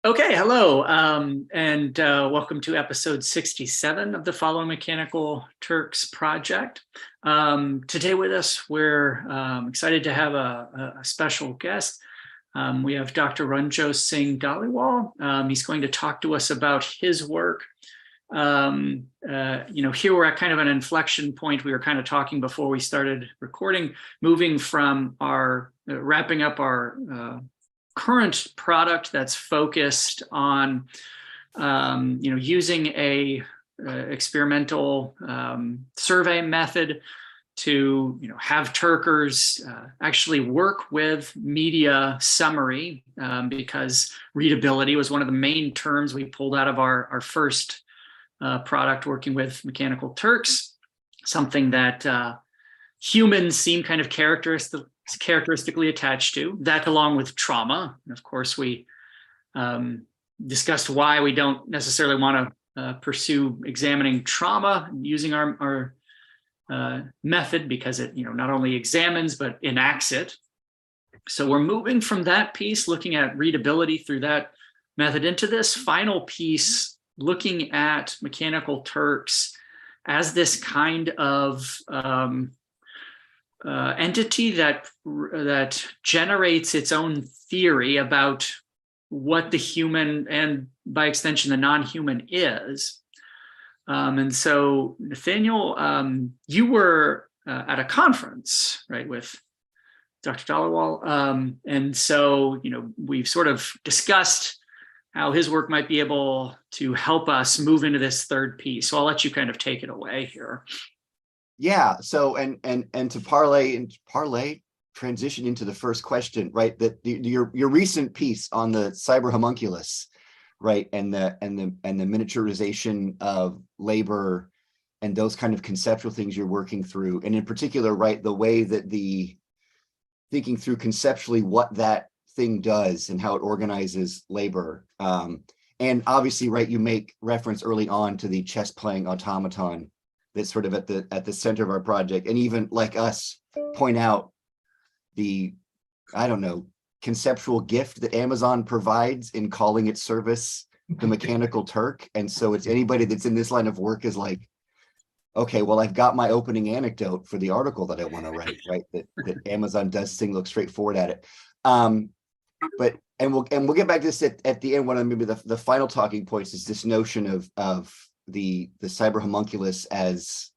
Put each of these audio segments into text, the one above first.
Okay, hello, and welcome to episode 67 of the Follow Mechanical Turks project. Today with us, we're excited to have a special guest. We have Dr. Ranjodh Singh Dhaliwal. He's going to talk to us about his work. Here we're at kind of an inflection point. We were kind of talking before we started recording, moving from our wrapping up our current product that's focused on using a experimental survey method to have Turkers actually work with media summary, because readability was one of the main terms we pulled out of our first product working with Mechanical Turks, something that humans seem kind of characteristically attached to. That, along with trauma. And of course, we discussed why we don't necessarily want to pursue examining trauma using our method, because it not only examines but enacts it. So we're moving from that piece, looking at readability through that method, into this final piece, looking at Mechanical Turks as this kind of entity that generates its own theory about what the human, and by extension the non-human, is. And so, Nathaniel, you were at a conference, right, with Dr. Dhaliwal, and so we've sort of discussed how his work might be able to help us move into this third piece. So I'll let you kind of take it away here. Yeah. So and to parlay transition into the first question, right? That your recent piece on the cyber homunculus, right, and the miniaturization of labor and those kind of conceptual things you're working through, and in particular, right, the way that the thinking through conceptually what that thing does and how it organizes labor, and obviously, right, you make reference early on to the chess playing automaton that's sort of at the center of our project, and even like us point out the, I don't know, conceptual gift that Amazon provides in calling its service the Mechanical Turk. And so it's anybody that's in this line of work is like, okay, well, I've got my opening anecdote for the article that I want to write, right? That Amazon does thing, look straightforward at it. But we'll get back to this at the end. One of maybe the final talking points is this notion of the cyber homunculus as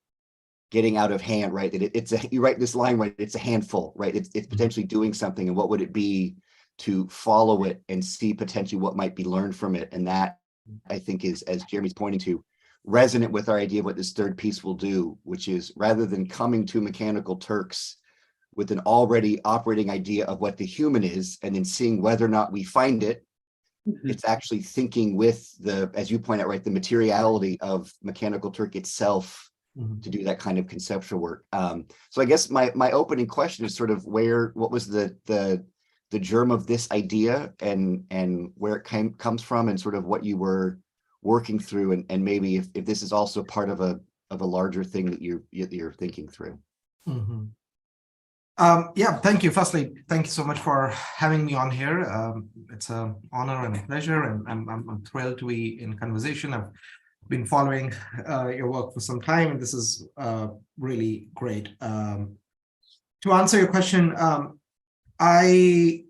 getting out of hand, right? That you write this line, right? It's a handful, right? It's potentially doing something, and what would it be to follow it and see potentially what might be learned from it? And that, I think, is, as Jeremy's pointing to, resonant with our idea of what this third piece will do, which is, rather than coming to Mechanical Turks with an already operating idea of what the human is and then seeing whether or not we find it, it's actually thinking with the, as you point out, right, the materiality of Mechanical Turk itself to do that kind of conceptual work. So I guess my opening question is sort of what was the germ of this idea, and where it comes from, and sort of what you were working through, and maybe if this is also part of a larger thing that you're thinking through. Yeah, thank you. Firstly, thank you so much for having me on here. It's an honor and a pleasure, and I'm thrilled to be in conversation. I've been following your work for some time, and this is really great. To answer your question, I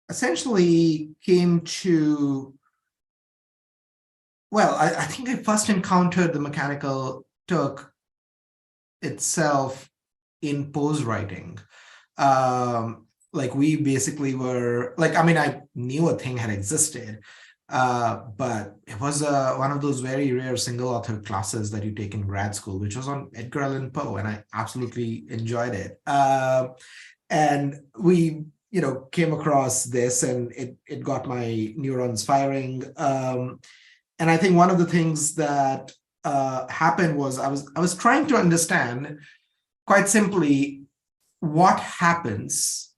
essentially came to, well, I think I first encountered the Mechanical Turk itself in pose writing. Like, we basically were like, I mean, I knew a thing had existed, but it was one of those very rare single author classes that you take in grad school, which was on Edgar Allan Poe, and I absolutely enjoyed it. And we, came across this, and it got my neurons firing. And I think one of the things that happened was I was trying to understand, quite simply, what happens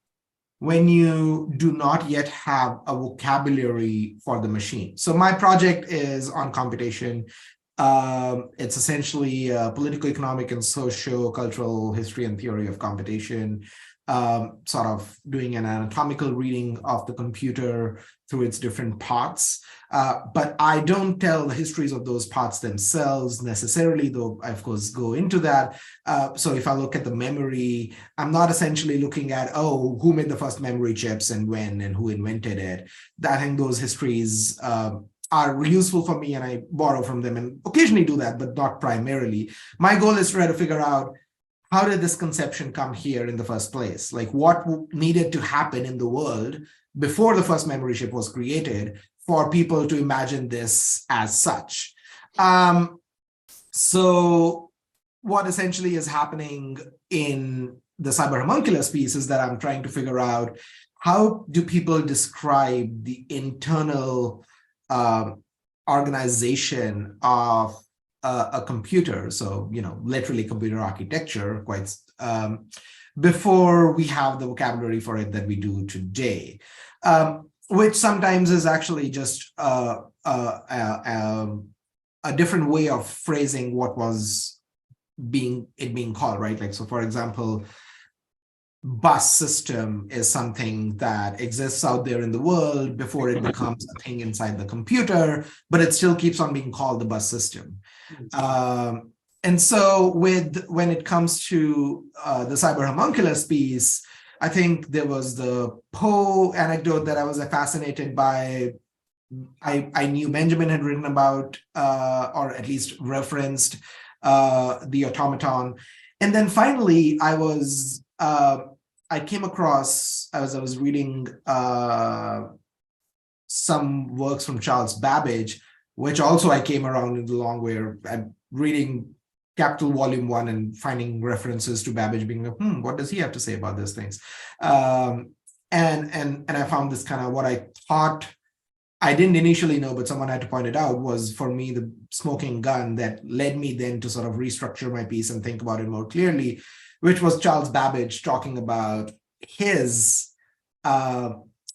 when you do not yet have a vocabulary for the machine. So my project is on computation. It's essentially political, economic, and socio-cultural history and theory of computation. sort of doing an anatomical reading of the computer through its different parts. But I don't tell the histories of those parts themselves necessarily, though I, of course, go into that. So if I look at the memory, I'm not essentially looking at, oh, who made the first memory chips and when and who invented it. I think those histories are useful for me, and I borrow from them and occasionally do that, but not primarily. My goal is to try to figure out, how did this conception come here in the first place? Like, what needed to happen in the world before the first memory chip was created for people to imagine this as such? So what essentially is happening in the cyber homunculus piece is that I'm trying to figure out, how do people describe the internal organization of a computer, so literally computer architecture, quite before we have the vocabulary for it that we do today, which sometimes is actually just a different way of phrasing what was being called, right? Like, so for example, bus system is something that exists out there in the world before it becomes a thing inside the computer, but it still keeps on being called the bus system. And so when it comes to the cyber homunculus piece, I think there was the Poe anecdote that I was fascinated by. I knew Benjamin had written about, or at least referenced, the automaton. And then finally, I came across, as I was reading some works from Charles Babbage, which also I came around in the long way. I'm reading Capital Volume 1 and finding references to Babbage, being like, what does he have to say about these things? And I found this kind of, what I thought I didn't initially know, but someone had to point it out, was for me the smoking gun that led me then to sort of restructure my piece and think about it more clearly, which was Charles Babbage talking about his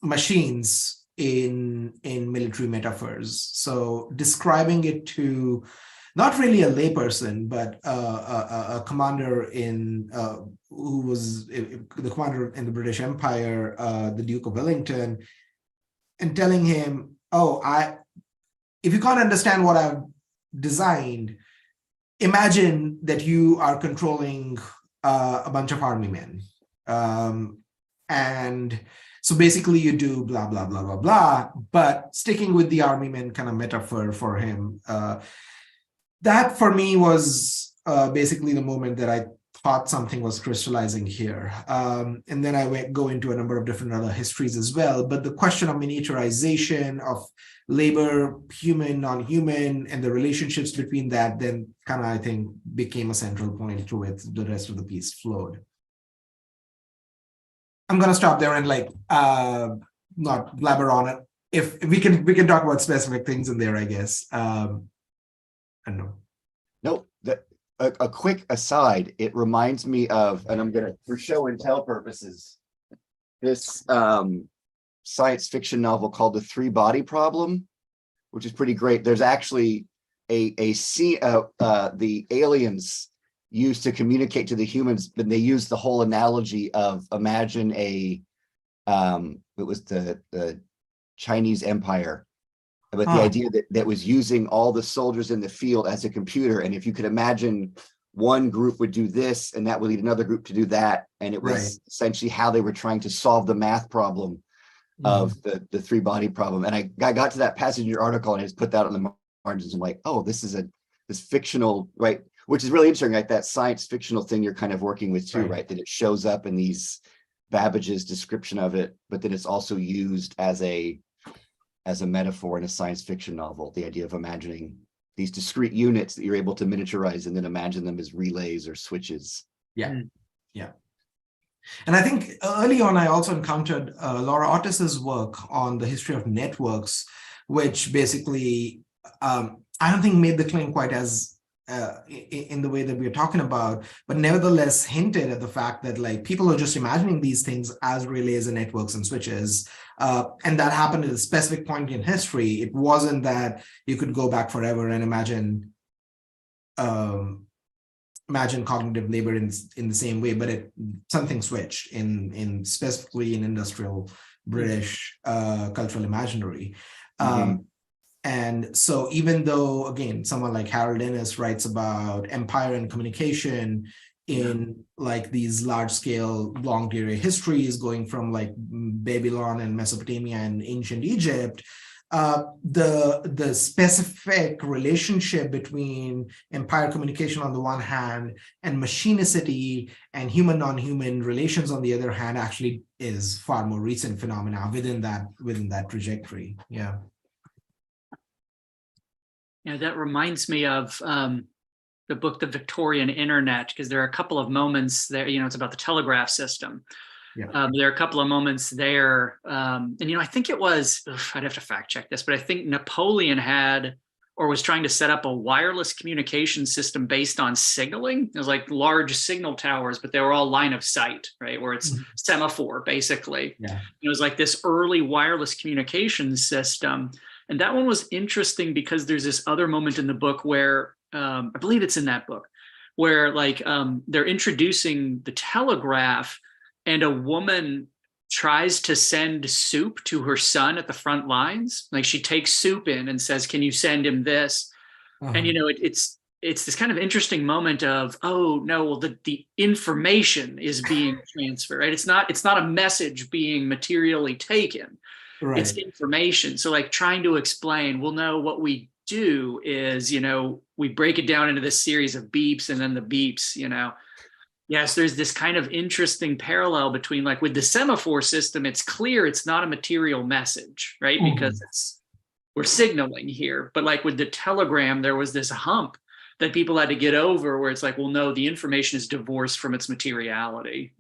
machines in military metaphors. So describing it to not really a layperson, but a commander who was the commander in the British Empire, the Duke of Wellington, and telling him, if you can't understand what I've designed, imagine that you are controlling a bunch of army men. And so basically you do blah, blah, blah, blah, blah, but sticking with the army men kind of metaphor for him. That for me was basically the moment that I thought something was crystallizing here. And then I go into a number of different other histories as well. But the question of miniaturization of labor, human, non-human, and the relationships between that then kind of, I think, became a central point to which the rest of the piece flowed. I'm going to stop there and not blabber on it. If we can talk about specific things in there, I guess. I don't know. No, a quick aside, it reminds me of, and I'm gonna, for show and tell purposes, this science fiction novel called The Three Body Problem, which is pretty great. There's actually a scene, the aliens used to communicate to the humans, but they used the whole analogy of, imagine it was the Chinese Empire, but the idea that was using all the soldiers in the field as a computer. And if you could imagine, one group would do this and that would lead another group to do that. And it was essentially how they were trying to solve the math problem of the three body problem. And I got to that passage in your article and I just put that on the margins. I'm like, oh, this is this fictional, right? Which is really interesting, right? That science fictional thing you're kind of working with too, right? That it shows up in these Babbage's description of it, but then it's also used as a metaphor in a science fiction novel, the idea of imagining these discrete units that you're able to miniaturize and then imagine them as relays or switches. Yeah. And I think early on, I also encountered Laura Otis's work on the history of networks, which basically, I don't think made the claim quite as in the way that we're talking about, but nevertheless hinted at the fact that people are just imagining these things as relays and networks and switches. And that happened at a specific point in history. It wasn't that you could go back forever and imagine imagine cognitive labor in the same way, but something switched in specifically in industrial British cultural imaginary. And so even though, again, someone like Harold Innis writes about empire and communication in like these large scale long period histories going from like Babylon and Mesopotamia and ancient Egypt, the specific relationship between empire communication on the one hand and machinicity and human non-human relations on the other hand actually is far more recent phenomena within that trajectory. Yeah. Yeah, that reminds me of the book, The Victorian Internet, because there are a couple of moments there, it's about the telegraph system. Yeah. There are a couple of moments there. And, I think it was, I'd have to fact check this, but I think Napoleon had or was trying to set up a wireless communication system based on signaling. It was like large signal towers, but they were all line of sight, right? Where it's semaphore, basically. Yeah. It was like this early wireless communication system. And that one was interesting because there's this other moment in the book where, I believe it's in that book, where like they're introducing the telegraph and a woman tries to send soup to her son at the front lines. Like she takes soup in and says, "Can you send him this?" And, it's this kind of interesting moment of, oh no, well, the information is being transferred, right? It's not a message being materially taken. Right. It's information. So like trying to explain, well, no, what we do is, we break it down into this series of beeps and then the beeps, Yes, there's this kind of interesting parallel between like with the semaphore system, it's clear it's not a material message, right? Because we're signaling here. But like with the telegram, there was this hump that people had to get over where it's like, well, no, the information is divorced from its materiality,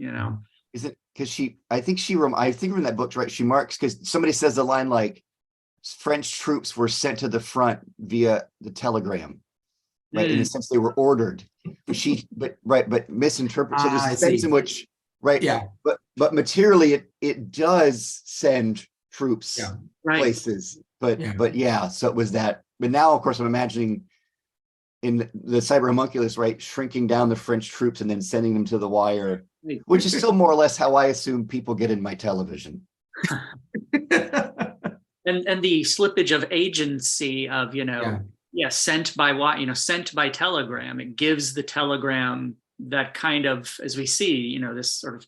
Is it because I think in that book, right, she marks, because somebody says the line like French troops were sent to the front via the telegram, right? In the sense they were ordered, but misinterpret. So there's a sense in which, right? Yeah. But materially, it does send troops places. But yeah, so it was that. But now, of course, I'm imagining in the cyber homunculus, right, shrinking down the French troops and then sending them to the wire, which is still more or less how I assume people get in my television. And the slippage of agency of, sent by what, sent by telegram. It gives the telegram that kind of, as we see, this sort of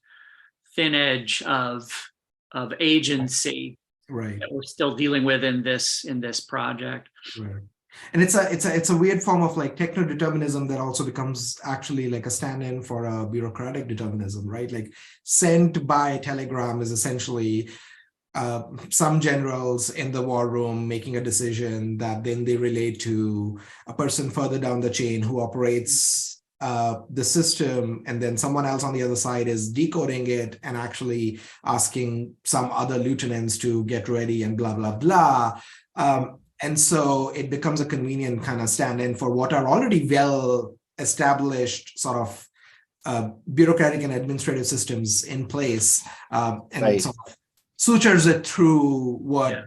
thin edge of agency, right, that we're still dealing with in this project. Right. And it's a weird form of like techno-determinism that also becomes actually like a stand-in for a bureaucratic determinism, right? Like sent by telegram is essentially some generals in the war room making a decision that then they relate to a person further down the chain who operates the system, and then someone else on the other side is decoding it and actually asking some other lieutenants to get ready and blah, blah, blah. And so it becomes a convenient kind of stand-in for what are already well-established sort of bureaucratic and administrative systems in place, and sort of sutures it through what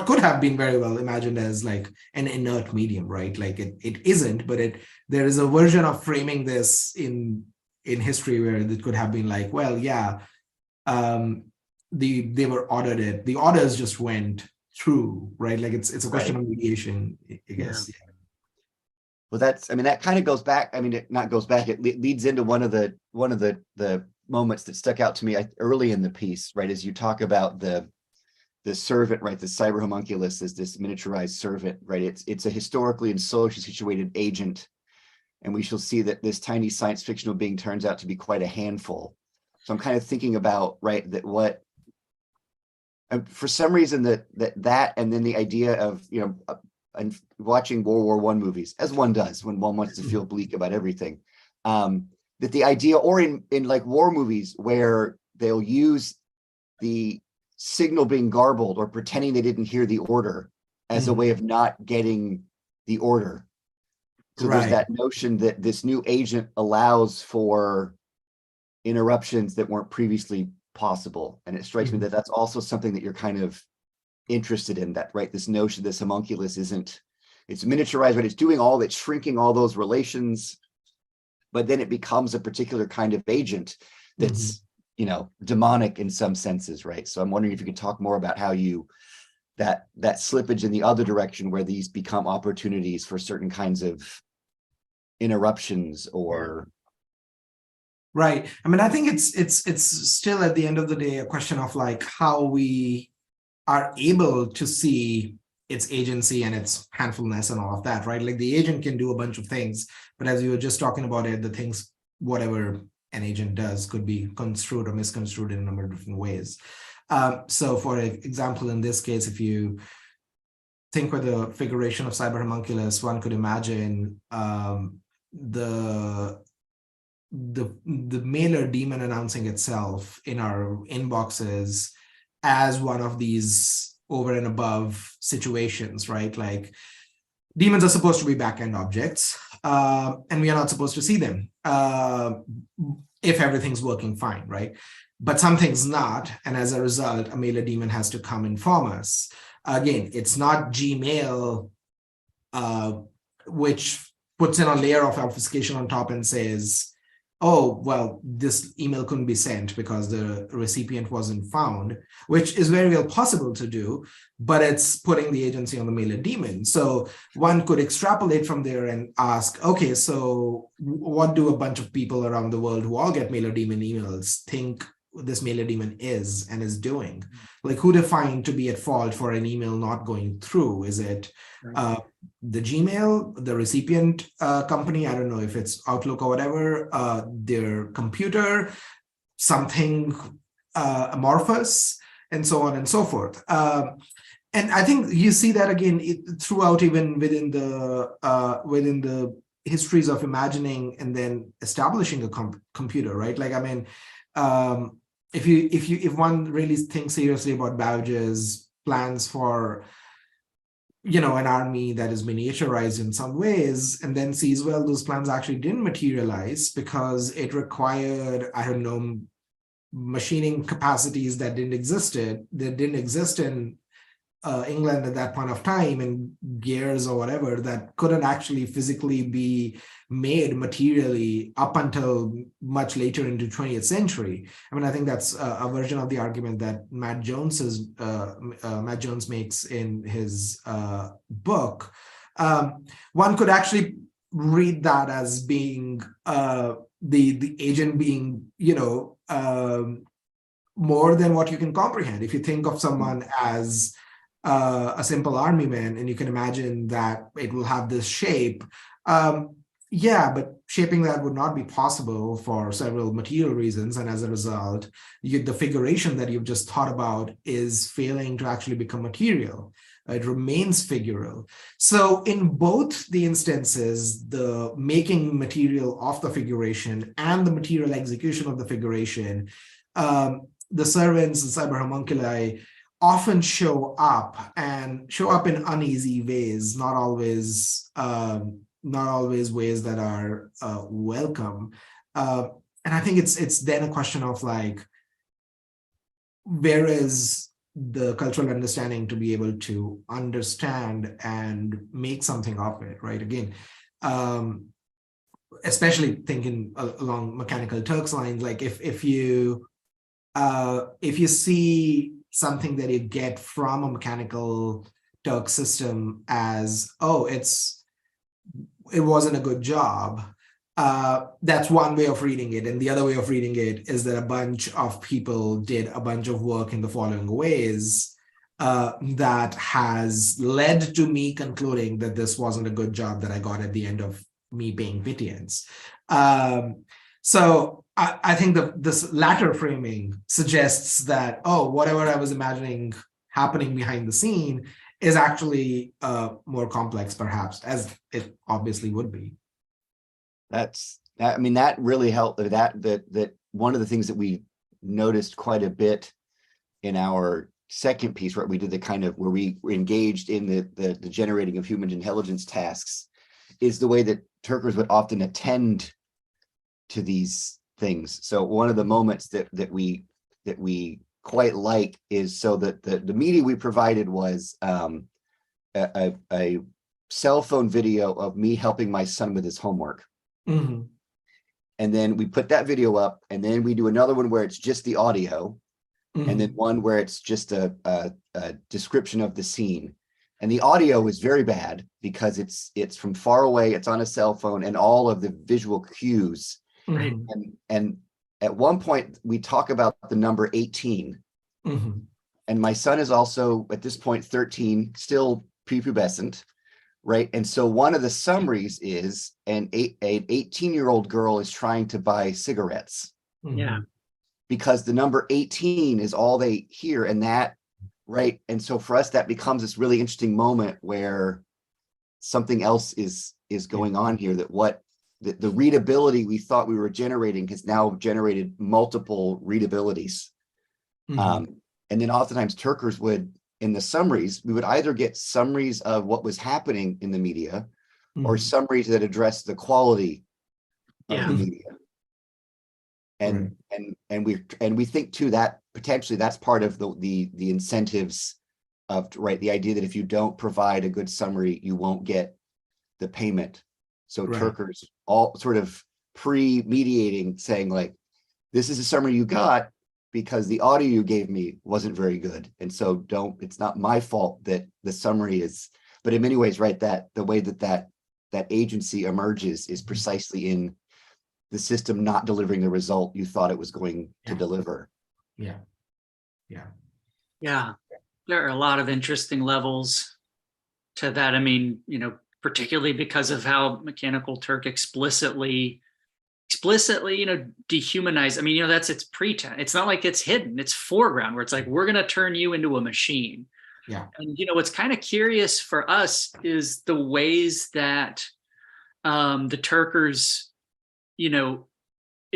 could have been very well imagined as like an inert medium, right? Like it isn't, but there is a version of framing this in history where it could have been like, well, yeah, they were audited. The orders just went through, right? Like it's a question of mediation, I guess. Yeah. Well, that kind of goes back. It not goes back. It leads into one of the moments that stuck out to me early in the piece, right? As you talk about the servant, right? The cyber homunculus is this miniaturized servant, right? It's a historically and socially situated agent, and we shall see that this tiny science fictional being turns out to be quite a handful. So I'm kind of thinking about, right, that what. For some reason that and then the idea of and watching World War I movies, as one does when one wants to feel bleak about everything, that the idea, or in like war movies where they'll use the signal being garbled or pretending they didn't hear the order as a way of not getting the order. So there's that notion that this new agent allows for interruptions that weren't previously possible. And it strikes me that that's also something that you're kind of interested in, that, right? This notion, this homunculus isn't it's miniaturized, but it's shrinking all those relations, but then it becomes a particular kind of agent that's, demonic in some senses, right? So I'm wondering if you could talk more about how that slippage in the other direction, where these become opportunities for certain kinds of interruptions or. Right. I mean, I think it's still at the end of the day a question of like how we are able to see its agency and its handfulness and all of that, right? Like the agent can do a bunch of things, but as you were just talking about it, the things, whatever an agent does could be construed or misconstrued in a number of different ways. So for example, in this case, if you think with the figuration of cyber homunculus, one could imagine the mailer daemon announcing itself in our inboxes as one of these over and above situations, right? Like daemons are supposed to be backend objects, and we are not supposed to see them if everything's working fine, right? But something's not, and as a result, a mailer daemon has to come inform us. Again, it's not Gmail, which puts in a layer of obfuscation on top and says, oh, well, this email couldn't be sent because the recipient wasn't found, which is very well possible to do, but it's putting the agency on the mailer daemon. So one could extrapolate from there and ask, okay, so what do a bunch of people around the world who all get mailer daemon emails think this mailer daemon is and is doing? Like, who defined to be at fault for an email not going through? Is it the Gmail, the recipient company? I don't know if it's Outlook or whatever, their computer, something amorphous, and so on and so forth. And I think you see that again throughout, even within the histories of imagining and then establishing a computer, right? Like, I mean, if one really thinks seriously about Babbage's plans for, an army that is miniaturized in some ways, and then sees, well, those plans actually didn't materialize because it required, I don't know, machining capacities that didn't exist in England at that point of time, and gears or whatever that couldn't actually physically be made materially up until much later into 20th century. I mean, I think that's a version of the argument that Matt Jones makes in his book. One could actually read that as being the agent being, more than what you can comprehend. If you think of someone as a simple army man, and you can imagine that it will have this shape. Yeah, but shaping that would not be possible for several material reasons. And as a result, the figuration that you've just thought about is failing to actually become material. It remains figural. So in both the instances, the making material of the figuration and the material execution of the figuration, the servants and cyber homunculi often show up in uneasy ways, not always ways that are welcome. And I think it's then a question of like, where is the cultural understanding to be able to understand and make something of it, right? Again, especially thinking along Mechanical Turks lines, like if you see something that you get from a Mechanical Turk system as, oh, it wasn't a good job. That's one way of reading it. And the other way of reading it is that a bunch of people did a bunch of work in the following ways that has led to me concluding that this wasn't a good job that I got at the end of me paying pittance. So I think this latter framing suggests that, oh, whatever I was imagining happening behind the scene is actually more complex, perhaps, as it obviously would be. That really helped. That one of the things that we noticed quite a bit in our second piece, where we did the kind of where we were engaged in the generating of human intelligence tasks, is the way that Turkers would often attend to these things. So one of the moments that we quite like is, so that the media we provided was a cell phone video of me helping my son with his homework. Mhm. And then we put that video up, and then we do another one where it's just the audio, and then Mhm. one where it's just a description of the scene. And the audio is very bad because it's from far away, it's on a cell phone, and all of the visual cues. Right. Mhm. And at one point we talk about the number 18. Mhm. And my son is also at this point 13, still prepubescent, right? And so one of the summaries is an 18-year-old girl is trying to buy cigarettes Yeah. because the number 18 is all they hear, and that, right? And so for us, that becomes this really interesting moment where something else is going on here, that what the readability we thought we were generating has now generated multiple readabilities. Mhm. And then oftentimes Turkers would, in the summaries, we would either get summaries of what was happening in the media or Mhm. summaries that address the quality of Yeah. the media. Right. And we think too that potentially that's part of the incentives of, right, the idea that if you don't provide a good summary, you won't get the payment. So Right. Turkers all sort of pre-mediating, saying like, this is a summary you got because the audio you gave me wasn't very good. And so it's not my fault that the summary is, but in many ways, right, that the way that agency emerges is precisely in the system not delivering the result you thought it was going to Yeah. deliver. Yeah. Yeah. Yeah. There are a lot of interesting levels to that. I mean, particularly because of how Mechanical Turk explicitly, dehumanize. I mean, that's its pretense. It's not like it's hidden. It's foreground, where it's like, we're going to turn you into a machine. Yeah. And, what's kind of curious for us is the ways that the Turkers, in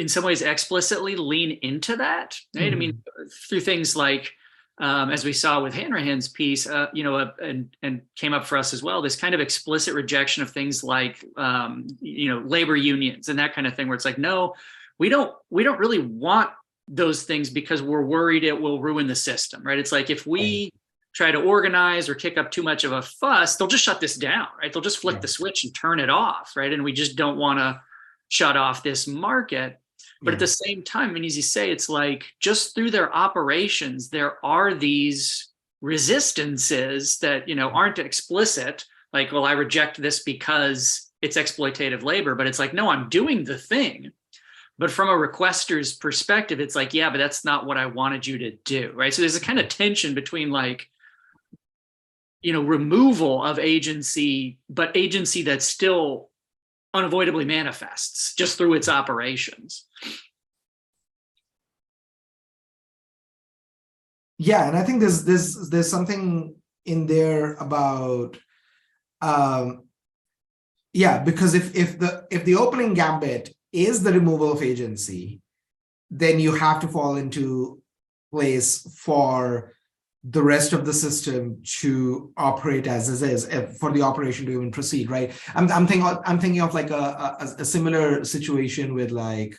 some ways explicitly lean into that, right? I mean, through things like, as we saw with Hanrahan's piece, and came up for us as well, this kind of explicit rejection of things like, labor unions and that kind of thing, where it's like, no, we don't really want those things because we're worried it will ruin the system, right? It's like, if we try to organize or kick up too much of a fuss, they'll just shut this down, right? They'll just flick the switch and turn it off, right? And we just don't want to shut off this market. But at the same time, I mean, as you say, it's like, just through their operations, there are these resistances that, aren't explicit, like, well, I reject this because it's exploitative labor, but it's like, no, I'm doing the thing. But from a requester's perspective, it's like, yeah, but that's not what I wanted you to do, right? So there's a kind of tension between, like, removal of agency, but agency that still unavoidably manifests just through its operations. Yeah, and I think there's something in there about because if the opening gambit is the removal of agency, then you have to fall into place for the rest of the system to operate as is, for the operation to even proceed, right? I'm thinking of like a similar situation with like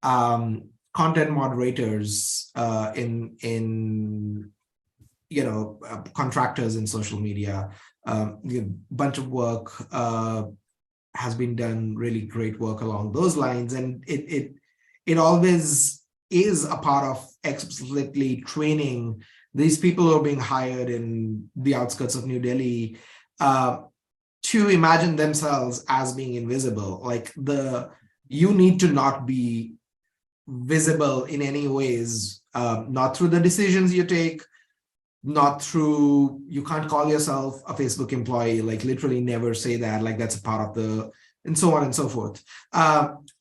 content moderators in contractors in social media. A bunch of work has been done, really great work along those lines, and it always is a part of explicitly training these people who are being hired in the outskirts of New Delhi to imagine themselves as being invisible. Like you need to not be visible in any ways, not through the decisions you take, not through, you can't call yourself a Facebook employee, like literally never say that, like that's a part of and so on and so forth.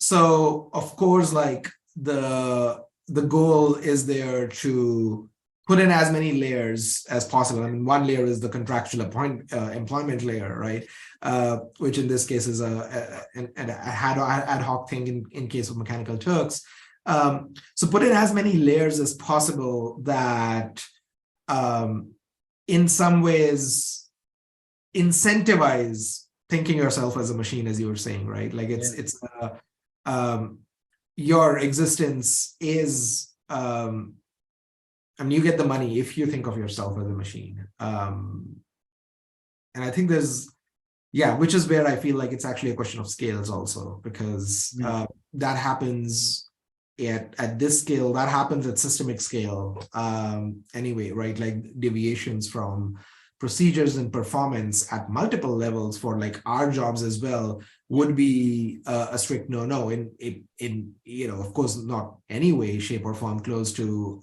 So of course, like the goal is there to put in as many layers as possible. I mean, one layer is the contractual employment layer, right? Which in this case is an ad hoc thing in case of Mechanical Turks. So put in as many layers as possible that in some ways incentivize thinking yourself as a machine, as you were saying, right? Like it's your existence is you get the money if you think of yourself as a machine. And I think there's Yeah, which is where I feel like it's actually a question of scales also, because that happens at this scale, that happens at systemic scale anyway, right? Like deviations from procedures and performance at multiple levels for like our jobs as well would be a strict no in of course not any way, shape, or form close to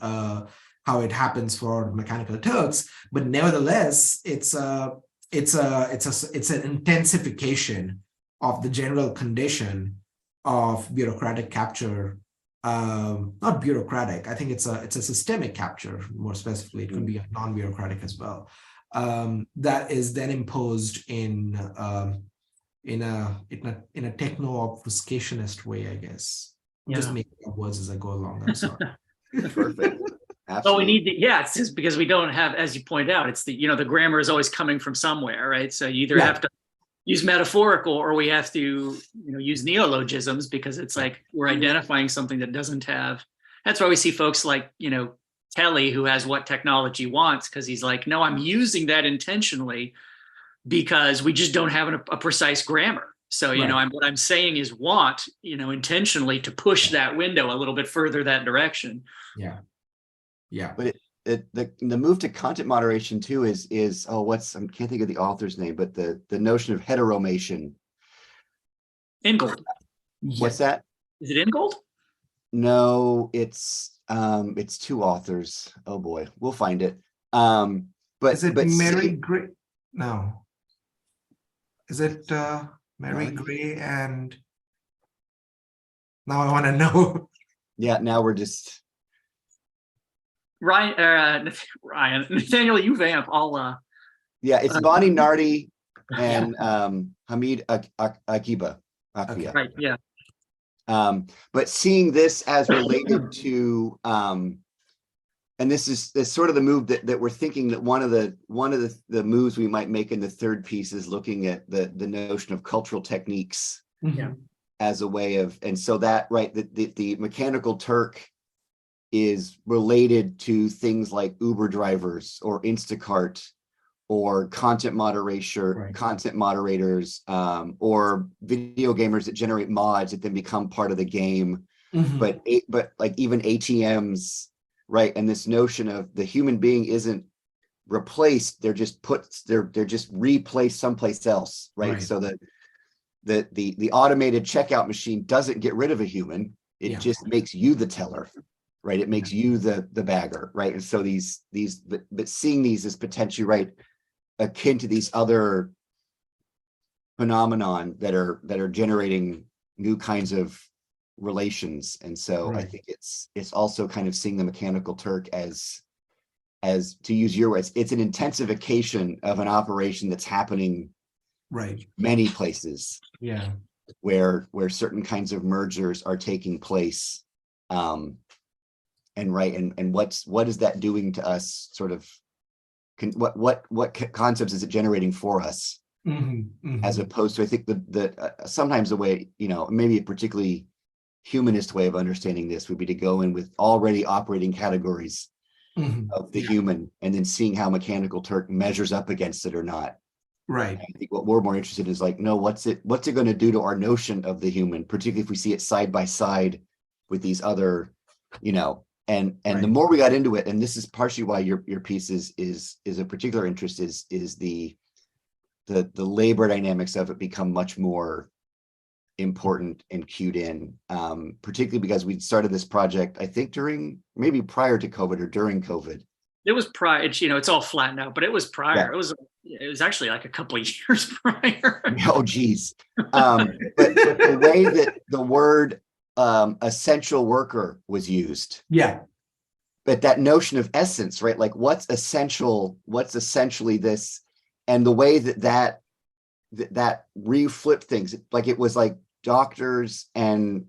how it happens for mechanical Turks, but nevertheless it's an intensification of the general condition of bureaucratic capture. Not bureaucratic. I think it's a systemic capture. More specifically, it could be a non-bureaucratic as well. That is then imposed in a techno-obfuscationist way, I guess. I'm just making up words as I go along. I'm sorry. Perfect. But we Absolutely. need it's just because we don't have, as you point out, it's the the grammar is always coming from somewhere, right? So you either have to use metaphorical, or we have to use neologisms, because it's like we're identifying something that doesn't have. That's why we see folks like Kelly, who has What Technology Wants, because he's like, no, I'm using that intentionally because we just don't have a precise grammar. So what I'm saying is want intentionally to push that window a little bit further that direction. Yeah. But the move to content moderation too is I can't think of the author's name, but the notion of heteromation. Ingold. What's that? Is it Ingold? No, it's two authors. Oh boy, we'll find it. But is it Mary Gray? No. Is it Mary Gray and now I want to know. Yeah, now we're just Ryan, Nathaniel, you vamp. I'll yeah, it's Bonnie Nardi and Hamid Akiba. Okay, right, yeah. But seeing this as related to and this is sort of the move that we're thinking that one of the moves we might make in the third piece is looking at the notion of cultural techniques as a way of, and so that the Mechanical Turk is related to things like Uber drivers or Instacart or content moderators or video gamers that generate mods that then become part of the game. But like even ATMs, right? And this notion of the human being isn't replaced, they're just replaced someplace else, right? So that the automated checkout machine doesn't get rid of a human, it just makes you the teller, right? It makes you the bagger, right? And so but seeing these as potentially, right, akin to these other phenomenon that are generating new kinds of relations. And so I think it's also kind of seeing the Mechanical Turk as to use your words, it's an intensification of an operation that's happening many places where certain kinds of mergers are taking place. And what is that doing to us, sort of what concepts is it generating for us? As opposed to, I think sometimes the way, maybe a particularly humanist way of understanding this would be to go in with already operating categories of the human, and then seeing how Mechanical Turk measures up against it or not. I think what we're more interested in is like, no, what's it going to do to our notion of the human, particularly if we see it side by side with these other, and the more we got into it, and this is partially why your piece is a particular interest, is the labor dynamics of it become much more important and cued in, particularly because we started this project, I think maybe prior to COVID or during COVID. It was prior. It's all flat now, but it was prior. It was actually like a couple of years prior. Oh geez. But the way that the word essential worker was used, but that notion of essence, right? Like what's essential, what's essentially this, and the way that reflipped things, like it was like doctors and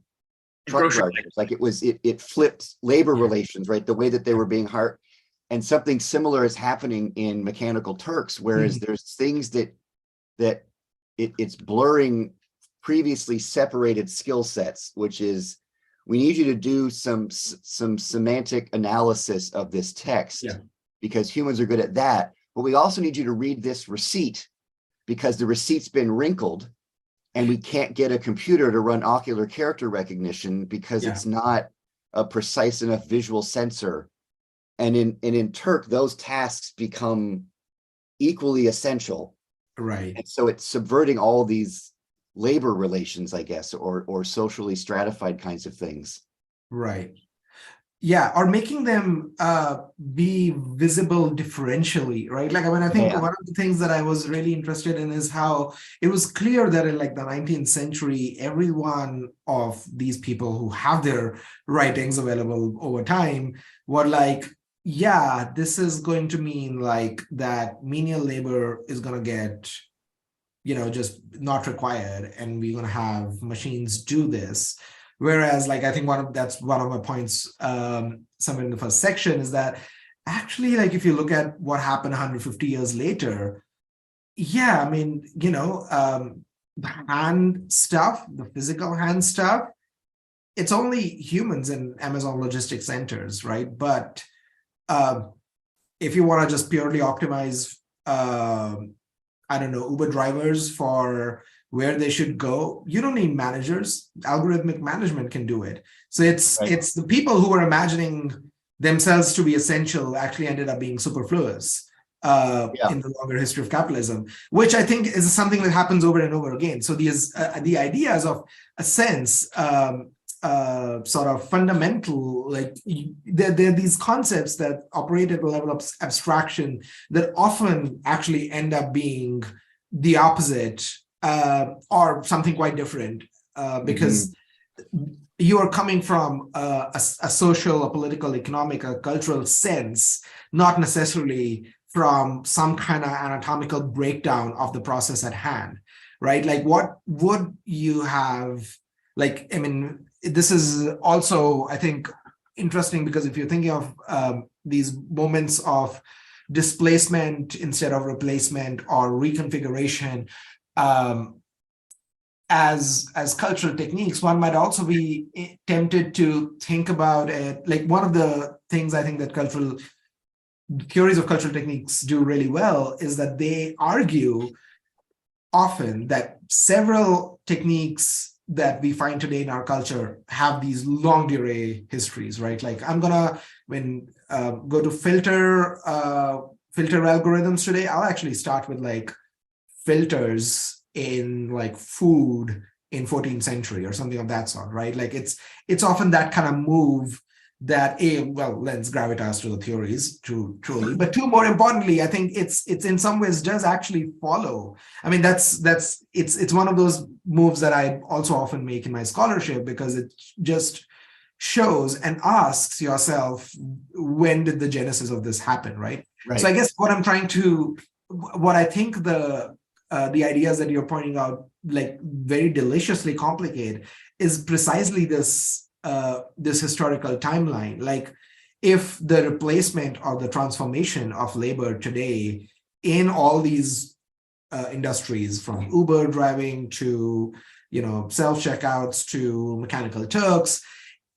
truck drivers, like it flipped labor relations, right? The way that they were being hired. And something similar is happening in Mechanical Turks, whereas there's things that it's blurring previously separated skill sets, which is, we need you to do some semantic analysis of this text because humans are good at that, but we also need you to read this receipt because the receipt's been wrinkled and we can't get a computer to run ocular character recognition because Yeah. it's not a precise enough visual sensor. And in Turk, those tasks become equally essential. Right. And so it's subverting all these labor relations, I guess, or socially stratified kinds of things. Right. Yeah, or making them be visible differentially, right? Like, I mean, I think Yeah. one of the things that I was really interested in is how it was clear that in like the 19th century, every one of these people who have their writings available over time were like, yeah, this is going to mean like that menial labor is going to get, just not required, and we're going to have machines do this. Whereas, like, I think that's one of my points somewhere in the first section is that actually, like, if you look at what happened 150 years later, yeah, I mean, the hand stuff, the physical hand stuff, it's only humans in Amazon logistics centers, right? But if you want to just purely optimize, I don't know, Uber drivers for where they should go, you don't need managers. Algorithmic management can do it. So it's the people who were imagining themselves to be essential actually ended up being superfluous in the longer history of capitalism, which I think is something that happens over and over again. So these the ideas of a sense, sort of fundamental, like there are these concepts that operate at a level of abstraction that often actually end up being the opposite or something quite different because you are coming from a social, a political, economic, a cultural sense, not necessarily from some kind of anatomical breakdown of the process at hand, right? Like, what would you have, like, I mean, this is also, I think, interesting because if you're thinking of these moments of displacement instead of replacement or reconfiguration as cultural techniques, one might also be tempted to think about it. Like, one of the things I think that theories of cultural techniques do really well is that they argue often that several techniques that we find today in our culture have these longue durée histories, right? Like, I'm gonna go to filter algorithms today. I'll actually start with like filters in like food in 14th century or something of that sort, right? Like, it's often that kind of move that lends gravitas to the theories, truly, but two, more importantly, I think it's in some ways does actually follow. I mean, it's one of those moves that I also often make in my scholarship because it just shows and asks yourself, when did the genesis of this happen, right? So I guess what I think the ideas that you're pointing out, like, very deliciously complicate is precisely this historical timeline. Like, if the replacement or the transformation of labor today in all these industries, from Uber driving to self-checkouts to mechanical Turks,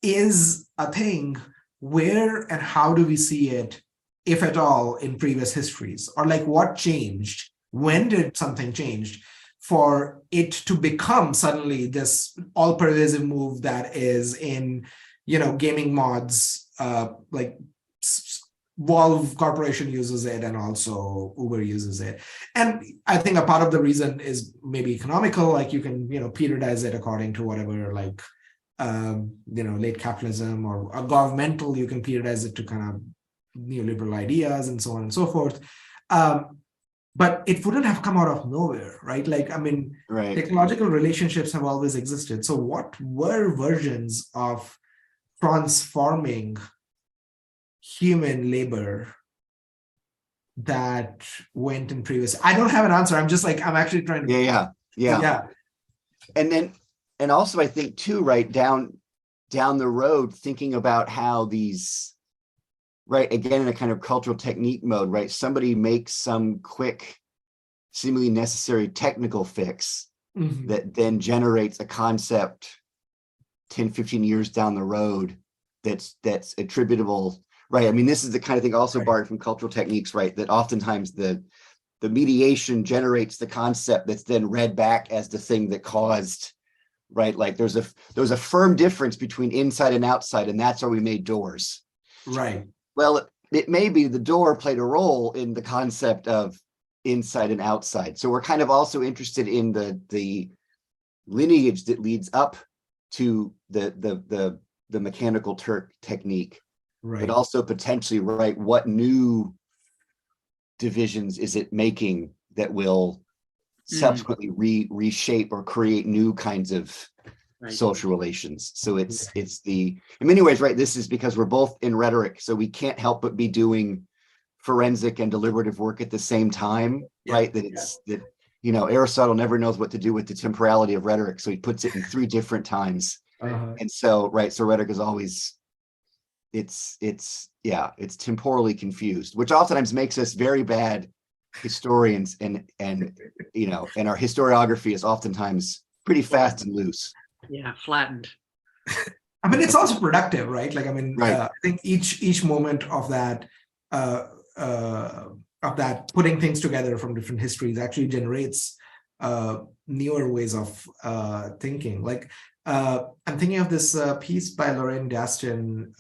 is a thing, where and how do we see it, if at all, in previous histories? Or like, what changed? When did something change for it to become suddenly this all-pervasive move that is in, gaming mods, like Valve Corporation uses it, and also Uber uses it. And I think a part of the reason is maybe economical, like you can, periodize it according to whatever, like, late capitalism, or governmental, you can periodize it to kind of neoliberal ideas and so on and so forth. But it wouldn't have come out of nowhere, right? Like, I mean, technological relationships have always existed. So what were versions of transforming human labor that went in previous? I don't have an answer. I'm just like, I'm actually trying to. Yeah. And also I think too, right, down the road, thinking about how these, right, again, in a kind of cultural technique mode, right, somebody makes some quick, seemingly necessary technical fix that then generates a concept 10, 15 years down the road that's attributable, right? I mean, this is the kind of thing also borrowed from cultural techniques, right, that oftentimes the the mediation generates the concept that's then read back as the thing that caused, right? Like there's a firm difference between inside and outside, and that's why we made doors. Right. Well, it may be the door played a role in the concept of inside and outside. So we're kind of also interested in the lineage that leads up to the mechanical Turk technique, Right. but also potentially, right, what new divisions is it making that will subsequently reshape or create new kinds of social relations. So it's in many ways, right, this is because we're both in rhetoric, so we can't help but be doing forensic and deliberative work at the same time, right? That Aristotle never knows what to do with the temporality of rhetoric, so he puts it in 3 different times. And so, right, so rhetoric is always, it's temporally confused, which oftentimes makes us very bad historians, and our historiography is oftentimes pretty fast and loose. Yeah, flattened. I mean, it's also productive, right? Like, I mean, right. I think each moment of that putting things together from different histories actually generates newer ways of thinking. Like, I'm thinking of this piece by Lorraine Daston.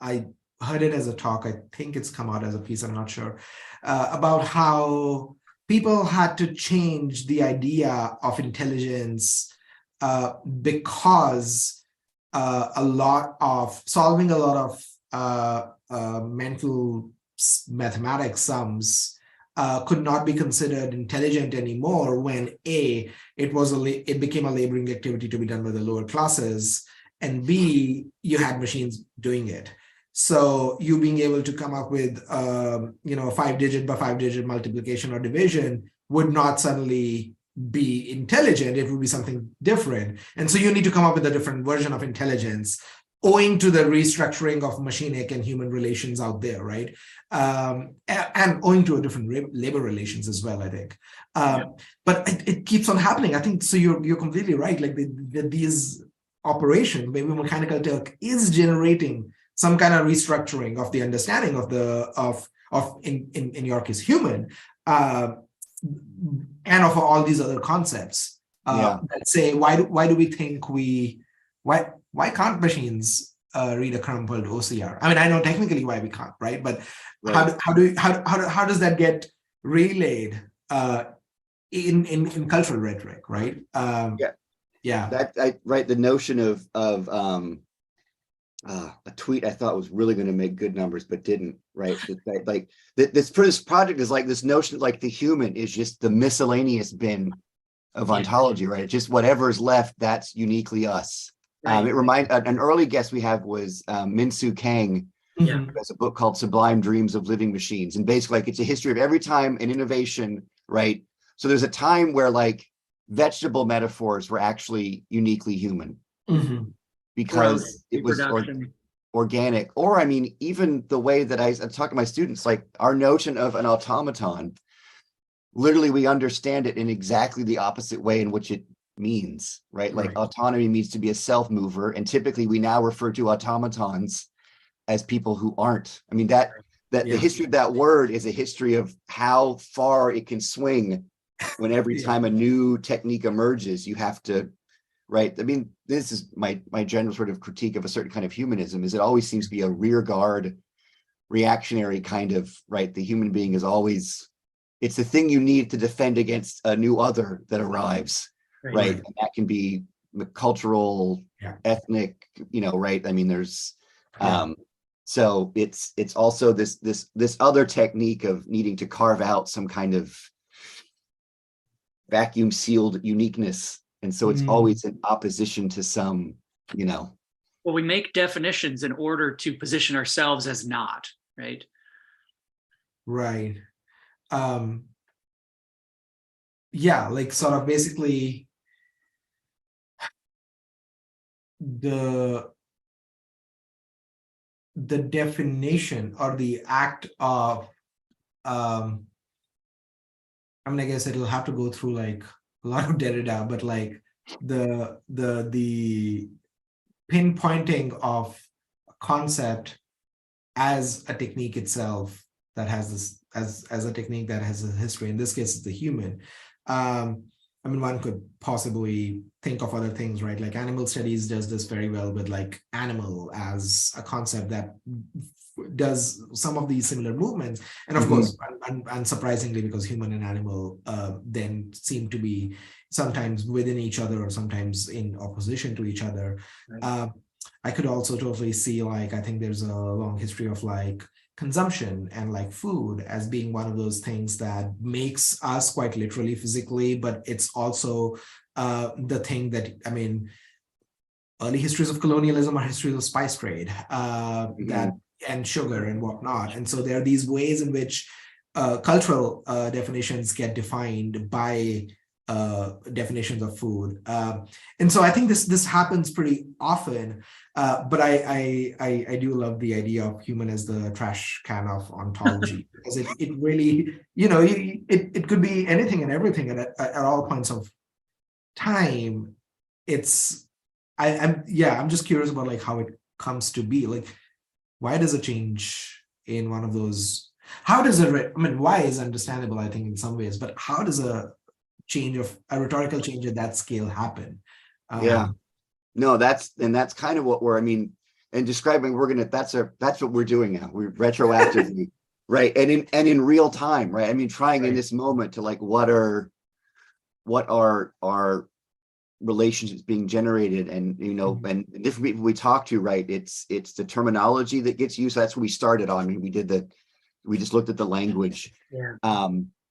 I heard it as a talk. I think it's come out as a piece, I'm not sure, about how people had to change the idea of intelligence because solving a lot of mental mathematics sums could not be considered intelligent anymore when A, it became a laboring activity to be done by the lower classes, and B, you had machines doing it. So you being able to come up with 5-digit by 5-digit multiplication or division would not suddenly be intelligent. It would be something different. And so you need to come up with a different version of intelligence owing to the restructuring of machinic and human relations out there, right? And owing to a different labor relations as well, I think. But it keeps on happening. I think, so you're completely right. Like these operations, maybe Mechanical Turk is generating some kind of restructuring of the understanding of in your case, human, and of all these other concepts that say, why do we think why can't machines read a crumpled OCR? I mean, I know technically why we can't, right? But how does that get relayed in cultural rhetoric, right? The notion of a tweet I thought was really going to make good numbers but didn't, right? This project is like this notion, like the human is just the miscellaneous bin of ontology, right? It's just whatever's left, that's uniquely us. It reminds an early guest we have was Min-Soo Kang, who has a book called Sublime Dreams of Living Machines, and basically, like, it's a history of every time an innovation, right? So there's a time where, like, vegetable metaphors were actually uniquely human. Because it was organic. Or, I mean, even the way that I talk to my students, like, our notion of an automaton, literally we understand it in exactly the opposite way in which it means, right? Like, autonomy means to be a self-mover, and typically we now refer to automatons as people who aren't. I mean, that the history of that word is a history of how far it can swing when every time a new technique emerges, you have to, right? I mean, this is my general sort of critique of a certain kind of humanism, is it always seems to be a rear guard, reactionary kind of, right? The human being is always, it's the thing you need to defend against a new other that arrives, right? And that can be cultural, ethnic, right? I mean, there's, so it's also this other technique of needing to carve out some kind of vacuum sealed uniqueness. And so it's always in opposition to some, Well, we make definitions in order to position ourselves as not, right? Right. Like, sort of basically the definition or the act of, I mean, I guess it'll have to go through like a lot of Derrida, but like the pinpointing of a concept as a technique itself that has this as a technique that has a history. In this case, it's the human. I mean, one could possibly think of other things, right? Like animal studies does this very well with like animal as a concept that does some of these similar movements. And of course, unsurprisingly, because human and animal then seem to be sometimes within each other or sometimes in opposition to each other. Right. I could also totally see, like, I think there's a long history of like consumption and like food as being one of those things that makes us quite literally physically, but it's also the thing that, I mean, early histories of colonialism are histories of spice trade that and sugar and whatnot. And so there are these ways in which cultural definitions get defined by definitions of food. And so I think this happens pretty often, but I do love the idea of human as the trash can of ontology, because it really, you know, it could be anything and everything at all points of time. I'm just curious about like how it comes to be. Like, why does a change in one of those, how does I mean, why is understandable, I think, in some ways, but how does a rhetorical change at that scale happen? No, that's kind of what we're, I mean, and describing, that's what we're doing now. We're retroactively, right? And in real time, right? I mean, trying in this moment to like, what are our relationships being generated, and you know, and different people we talk to, right? It's the terminology that gets used. So that's what we started on. I mean, we just looked at the language.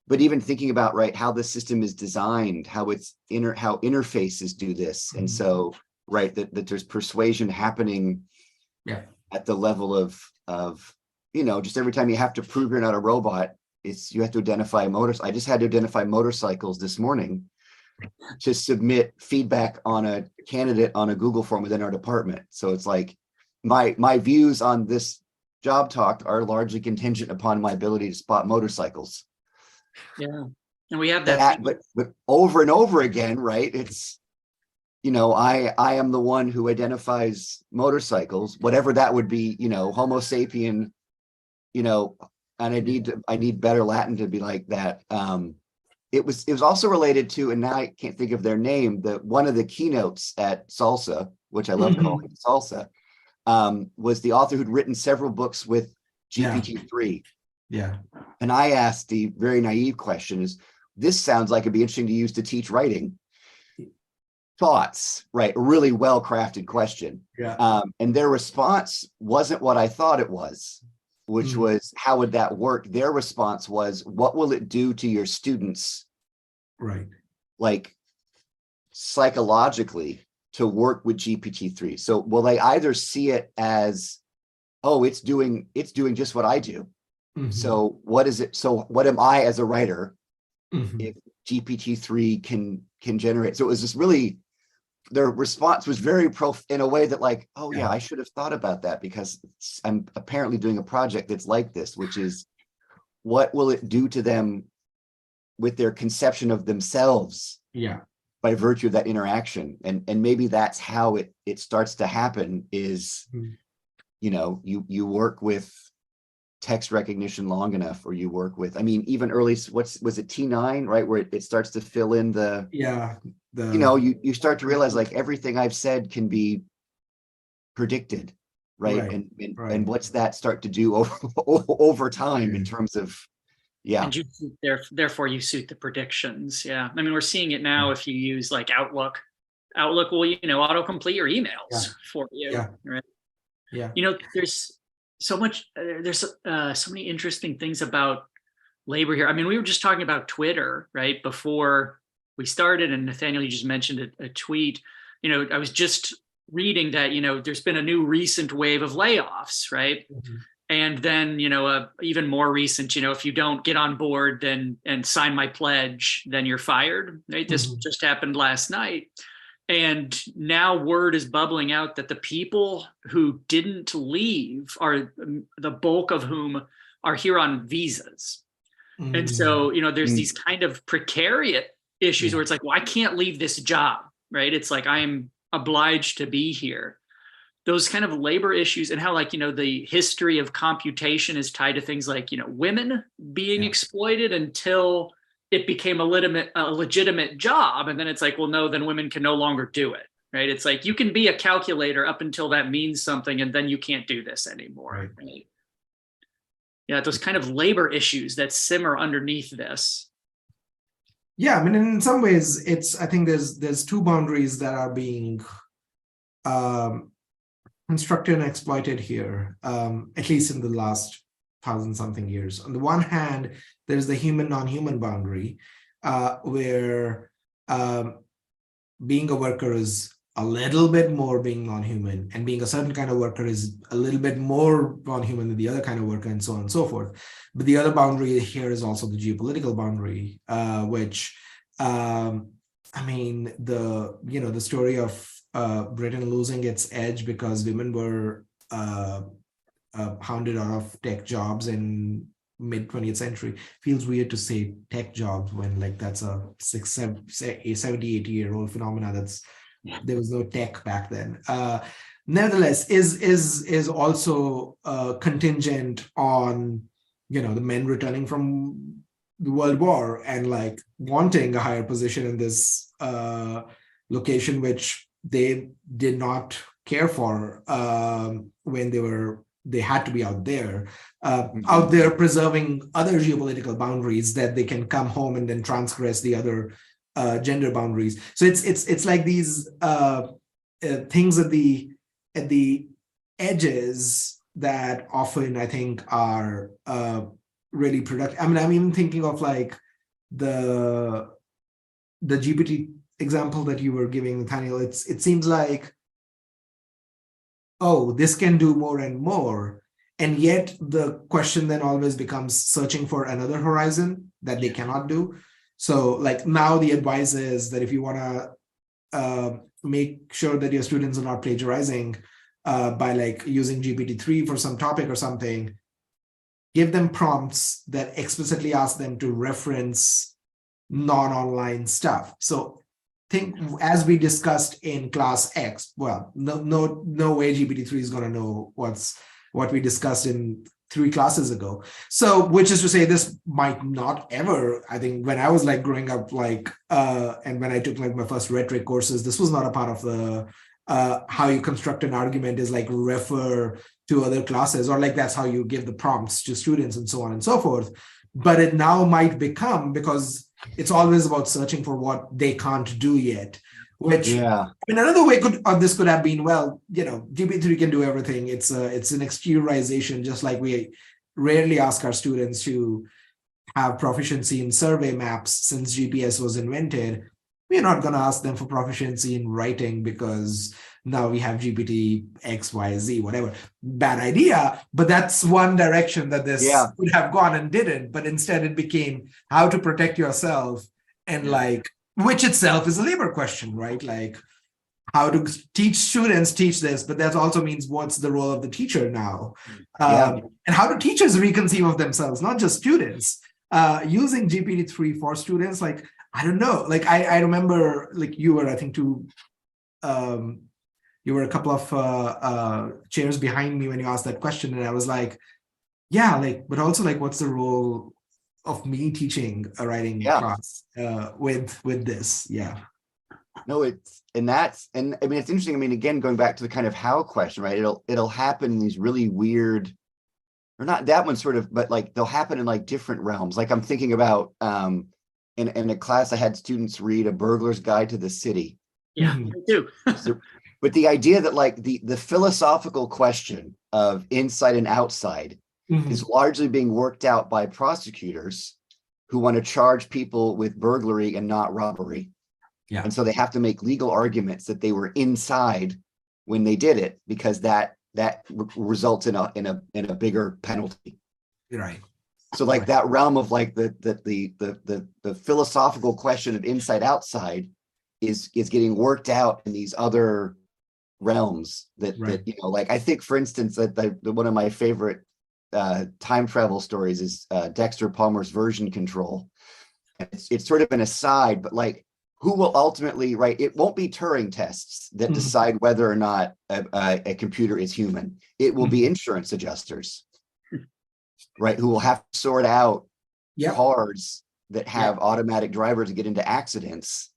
But even thinking about, right, how the system is designed, how how interfaces do this. And so, right, that there's persuasion happening at the level of, you know, just every time you have to prove you're not a robot, you have to identify motors. I just had to identify motorcycles this morning to submit feedback on a candidate on a Google form within our department. So it's like my views on this job talk are largely contingent upon my ability to spot motorcycles. Yeah, and we have that. But over and over again, right? It's, you know, I am the one who identifies motorcycles, whatever that would be, you know, Homo sapien, you know, and I need better Latin to be like that. It was also related to, and now I can't think of their name, one of the keynotes at Salsa, which I love calling Salsa, was the author who'd written several books with GPT-3. Yeah. And I asked the very naive question, this sounds like it'd be interesting to use to teach writing. Thoughts, right? A really well-crafted question. Yeah. And their response wasn't what I thought it was, which was, how would that work? Their response was, what will it do to your students? Right. Like psychologically to work with GPT-3. So will they either see it as, oh, it's doing just what I do. So what is it? So what am I as a writer if GPT-3 can generate? So it was just really, their response was very in a way that like, oh yeah, I should have thought about that, because I'm apparently doing a project that's like this, which is, what will it do to them with their conception of themselves by virtue of that interaction? And maybe that's how it starts to happen is, you know, you work with text recognition long enough, or you work with, I mean, even early, was it T9, right? Where it starts to fill in the, you know, you start to realize like everything I've said can be predicted, right? And what's that start to do over time in terms of, and therefore you suit the predictions. I mean, we're seeing it now. If you use like Outlook will, you know, autocomplete your emails for you, right? You know, there's so much, there's so many interesting things about labor here. I mean, we were just talking about Twitter, right, before we started, and Nathaniel, you just mentioned a tweet. You know, I was just reading that, you know, there's been a new recent wave of layoffs, right? And then, you know, even more recent, you know, if you don't get on board and sign my pledge, then you're fired, right? This just happened last night. And now word is bubbling out that the people who didn't leave are the bulk of whom are here on visas. And so, you know, there's these kind of precarious issues where it's like, well, I can't leave this job, right? It's like, I'm obliged to be here. those kind of labor issues and how, like, the history of computation is tied to things like, women being exploited until it became a legitimate job. And then it's like, well, no, then women can no longer do it. Right. It's like you can be a calculator up until that means something, and then you can't do this anymore. Right. Yeah, those kind of labor issues that simmer underneath this. Yeah, I mean, in some ways, I think there's two boundaries that are being constructed and exploited here, at least in the last 1,000-something years. On the one hand, there's the human non-human boundary, where being a worker is a little bit more being non-human, and being a certain kind of worker is a little bit more non-human than the other kind of worker, and so on and so forth. But the other boundary here is also the geopolitical boundary, which, I mean, the story of Britain losing its edge because women were hounded out of tech jobs in mid 20th century. Feels weird to say tech jobs when, like, that's a 70, 80-year-old phenomena. There was no tech back then. Nevertheless, is also contingent on, the men returning from the World War and, like, wanting a higher position in this location, which they did not care for when they had to be out there preserving other geopolitical boundaries that they can come home and then transgress the other gender boundaries. So it's like these things at the edges that often, I think, are really productive. I mean, I'm even thinking of, like, the GPT example that you were giving, Nathaniel. It seems like, oh, this can do more and more, and yet the question then always becomes searching for another horizon that they cannot do. So, like, now the advice is that if you want to make sure that your students are not plagiarizing by, like, using GPT-3 for some topic or something, give them prompts that explicitly ask them to reference non-online stuff. So think, as we discussed in class X, well, no way GPT-3 is going to know what we discussed in 3 classes ago. So, which is to say, this might not ever, I think, when I was, like, growing up, like, and when I took, like, my first rhetoric courses, this was not a part of the how you construct an argument is, like, refer to other classes, or, like, that's how you give the prompts to students and so on and so forth. But it now might become, because it's always about searching for what they can't do yet, which, I mean, another way this could have been, well, GPT-3 can do everything. It's an exteriorization, just like we rarely ask our students to have proficiency in survey maps since GPS was invented. We're not going to ask them for proficiency in writing because now we have GPT X, Y, Z, whatever. Bad idea, but that's one direction that this would have gone and didn't. But instead it became how to protect yourself, and like, which itself is a labor question, right? Like, how to teach students teach this, but that also means what's the role of the teacher now? And how do teachers reconceive of themselves, not just students? Using GPT-3 for students, like, I don't know. Like, I remember, like, you were, I think, you were a couple of chairs behind me when you asked that question, and I was like, yeah, like, but also, like, what's the role of me teaching a writing class with this? Yeah. No, I mean, it's interesting. I mean, again, going back to the kind of how question, right? It'll happen in these really weird, or not that one sort of, but like they'll happen in like different realms. Like I'm thinking about in a class I had students read A Burglar's Guide to the City. Yeah, me too. But the idea that like the philosophical question of inside and outside is largely being worked out by prosecutors who want to charge people with burglary and not robbery. Yeah. And so they have to make legal arguments that they were inside when they did it, because that results in a bigger penalty. Right. So like that realm of like the philosophical question of inside outside is getting worked out in these other realms that like I think, for instance, that one of my favorite time travel stories is Dexter Palmer's Version Control. It's sort of an aside, but like who will ultimately, right? It won't be Turing tests that decide whether or not a computer is human. It will be insurance adjusters, right? Who will have to sort out cars that have automatic drivers to get into accidents.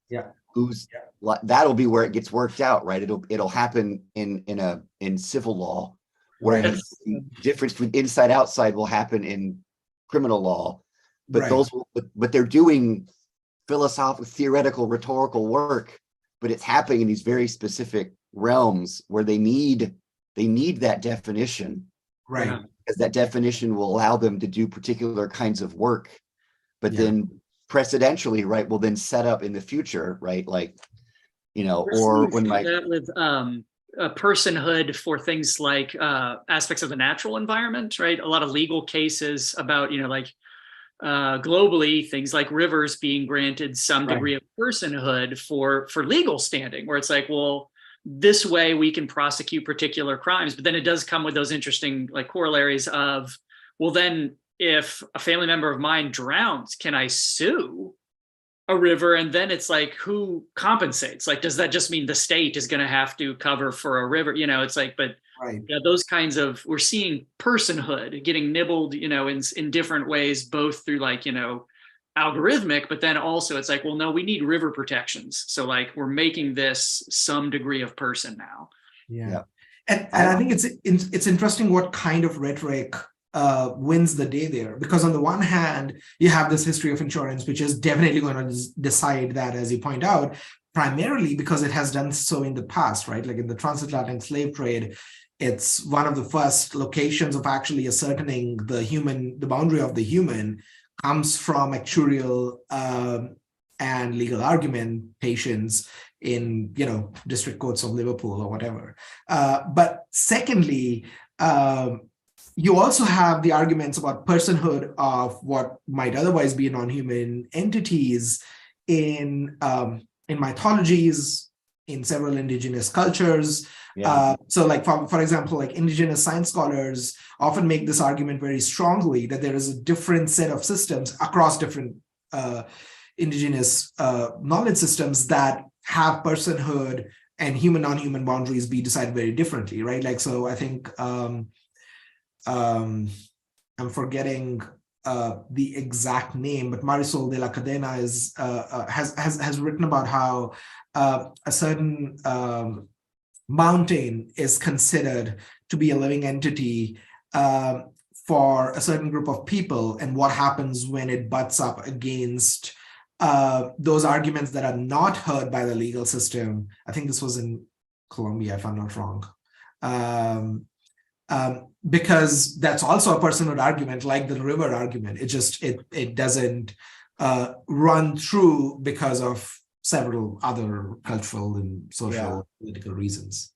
That'll be where it gets worked out, right? It'll happen in civil law, whereas the difference between inside outside will happen in criminal law. But but they're doing philosophical, theoretical, rhetorical work, but it's happening in these very specific realms where they need that definition, right? Because that definition will allow them to do particular kinds of work, but then precedentially, right, will then set up in the future, right? Like, or when that with a personhood for things like aspects of the natural environment, right? A lot of legal cases about, globally, things like rivers being granted some degree of personhood for legal standing, where it's like, well, this way we can prosecute particular crimes. But then it does come with those interesting corollaries of, well, then if a family member of mine drowns, can I sue a river? And then it's like, who compensates? Like, does that just mean the state is going to have to cover for a river? It's like, but those kinds of, we're seeing personhood getting nibbled, in different ways, both through algorithmic, but then also it's like, well, no, we need river protections. So we're making this some degree of person now. And I think it's interesting what kind of rhetoric wins the day there, because on the one hand, you have this history of insurance, which is definitely going to decide that, as you point out, primarily because it has done so in the past, right? Like in the transatlantic slave trade, it's one of the first locations of actually ascertaining the boundary of the human comes from actuarial and legal argumentations in, district courts of Liverpool or whatever. But secondly, you also have the arguments about personhood of what might otherwise be non-human entities in mythologies, in several indigenous cultures. So for example, indigenous science scholars often make this argument very strongly that there is a different set of systems across different indigenous knowledge systems that have personhood and human non-human boundaries be decided very differently, right? So I think I'm forgetting the exact name, but Marisol de la Cadena has written about how a certain mountain is considered to be a living entity for a certain group of people, and what happens when it butts up against those arguments that are not heard by the legal system. I think this was in Colombia, if I'm not wrong. Because that's also a personhood argument, like the river argument. It doesn't run through because of several other cultural and social political reasons.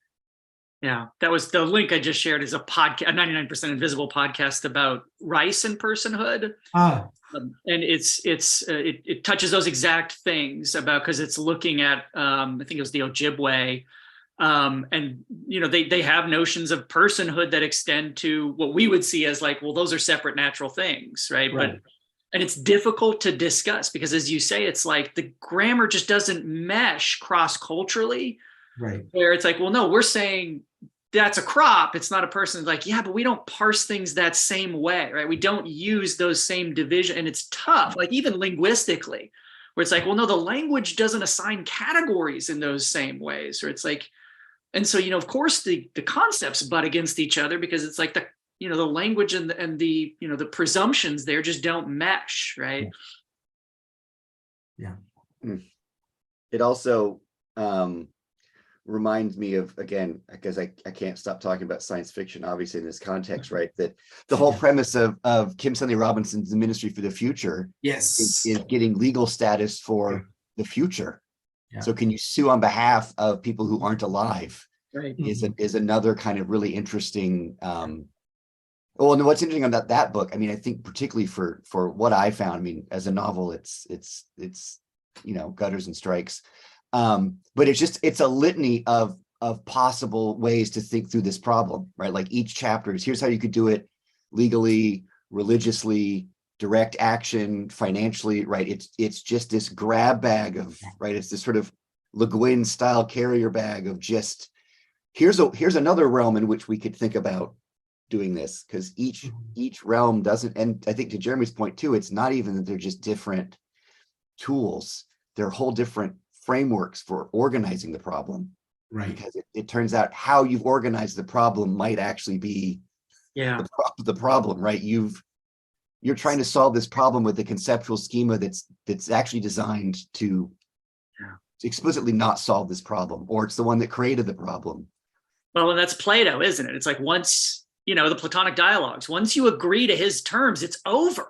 Yeah, that was the link I just shared, is a podcast, a 99% Invisible podcast about rice and personhood. And it touches those exact things about, because it's looking at I think it was the Ojibwe. And they have notions of personhood that extend to what we would see as those are separate natural things, right? And it's difficult to discuss because, as you say, it's the grammar just doesn't mesh cross-culturally, right? Where it's well, no, we're saying that's a crop, it's not a person. Yeah, but we don't parse things that same way, right? We don't use those same division, and it's tough, even linguistically, where it's well, no, the language doesn't assign categories in those same ways, or it's and so, of course, the concepts butt against each other because it's the language and the the presumptions there just don't mesh, right? Yeah. It also reminds me of, again, because I can't stop talking about science fiction, obviously, in this context, right? That the whole premise of Kim Stanley Robinson's The Ministry for the Future is getting legal status for the future. So can you sue on behalf of people who aren't alive? Right. Is another kind of really interesting. Well, and what's interesting about that book, I mean, I think particularly for what I found, I mean, as a novel, it's gutters and strikes, but it's a litany of possible ways to think through this problem, right? Like each chapter is, here's how you could do it legally, religiously, direct action financially, right? It's just this grab bag of, right? It's this sort of Le Guin style carrier bag of just, here's another realm in which we could think about doing this, because each realm doesn't, and I think to Jeremy's point too, it's not even that they're just different tools, they're whole different frameworks for organizing the problem. Right. Because it turns out how you've organized the problem might actually be the problem, right? You're trying to solve this problem with a conceptual schema that's actually designed to explicitly not solve this problem, or it's the one that created the problem. Well, and that's Plato, isn't it? It's like once, the Platonic dialogues, once you agree to his terms, it's over.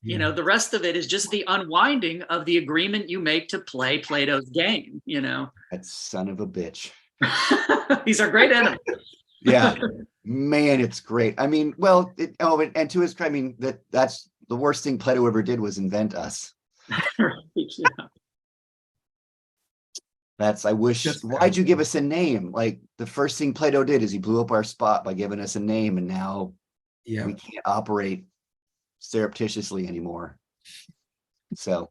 Yeah. The rest of it is just the unwinding of the agreement you make to play Plato's game, That son of a bitch. These are great enemies. Yeah, man, it's great. I mean, well, and to his credit, I mean, that's the worst thing Plato ever did was invent us. Yeah. I wish, why'd you give us a name? Like, the first thing Plato did is he blew up our spot by giving us a name, and now we can't operate surreptitiously anymore. So,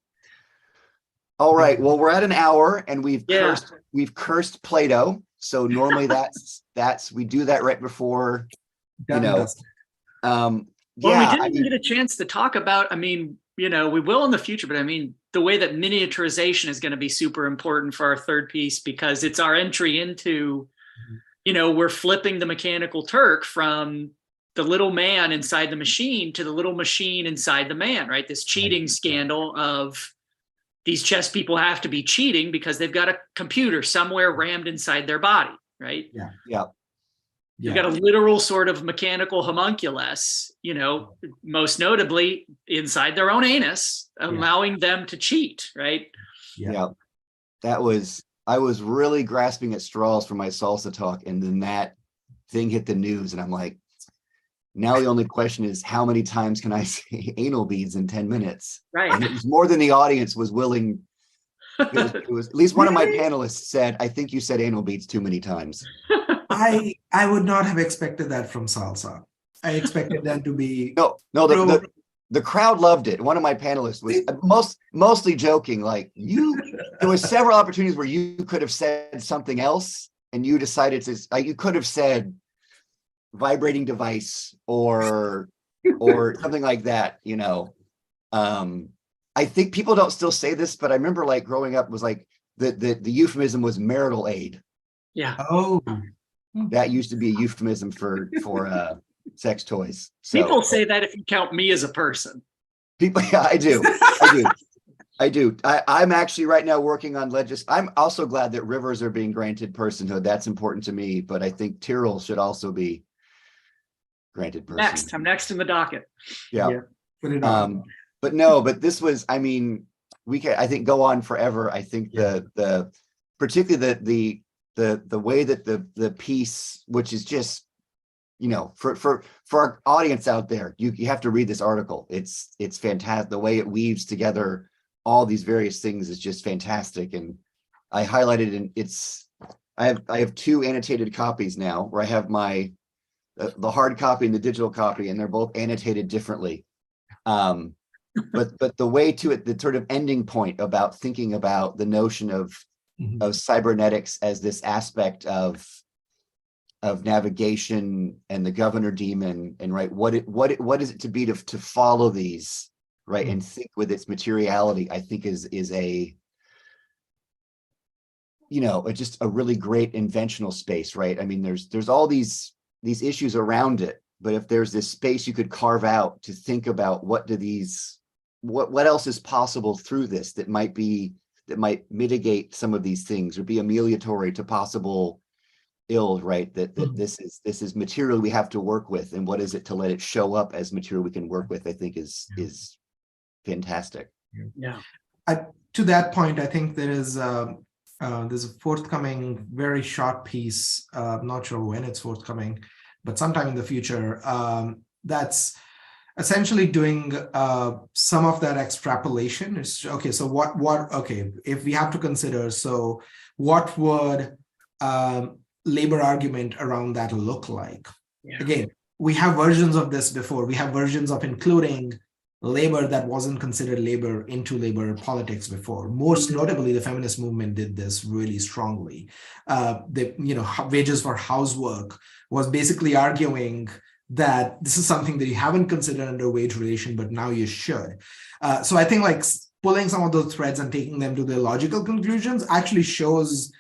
all right, well, we're at an hour and we've cursed Plato. So normally that's we do that right before, Well, we didn't get a chance to talk about, we will in the future, but the way that miniaturization is going to be super important for our third piece, because it's our entry into, we're flipping the mechanical Turk from the little man inside the machine to the little machine inside the man, right? This cheating scandal of these chess people have to be cheating because they've got a computer somewhere rammed inside their body, right? Yeah. You've got a literal sort of mechanical homunculus, most notably inside their own anus, allowing them to cheat, right? Yeah. I was really grasping at straws for my salsa talk, and then that thing hit the news, and I'm like, now the only question is, how many times can I say anal beads in 10 minutes? Right. And it was more than the audience was willing. It was at least one of my panelists said, I think you said anal beads too many times. I would not have expected that from salsa. I expected them to be the crowd loved it. One of my panelists was mostly joking, like, there was several opportunities where you could have said something else, and you decided to, you could have said vibrating device or something like that. I think people don't still say this, but I remember, like, growing up was like the euphemism was marital aid. Yeah. Oh, that used to be a euphemism for sex toys. So, people say that if you count me as a person. People, yeah, I do. I'm actually right now working on I'm also glad that rivers are being granted personhood. That's important to me, but I think Tyrrell should also be granted personhood. I'm next in the docket. Yeah. Put it on. But this was, we can, I think, go on forever. I think the particularly the way that the piece, which is just, for our audience out there, you have to read this article. It's fantastic. The way it weaves together all these various things is just fantastic. And I highlighted, and I have two annotated copies now, where I have the hard copy and the digital copy, and they're both annotated differently. But the way to it, the sort of ending point about thinking about the notion of cybernetics as this aspect of navigation and the governor demon, and right, what is it to be to follow these, right, and think with its materiality, I think is a just a really great inventional space, right? There's all these issues around it, but if there's this space you could carve out to think about what else is possible through this that might mitigate some of these things, or be amelioratory to possible ill, right? That this is material we have to work with, and what is it to let it show up as material we can work with, I think is fantastic. Yeah. To that point, I think there's a forthcoming very short piece. I'm not sure when it's forthcoming, but sometime in the future, that's essentially doing some of that extrapolation. Is okay. So if we have to consider, so what would labor argument around that look like? Again, we have versions of this before. We have versions of including labor that wasn't considered labor into labor politics before. Most notably, the feminist movement did this really strongly. Wages for housework was basically arguing that this is something that you haven't considered under wage relation, but now you should. So I think like pulling some of those threads and taking them to their logical conclusions actually shows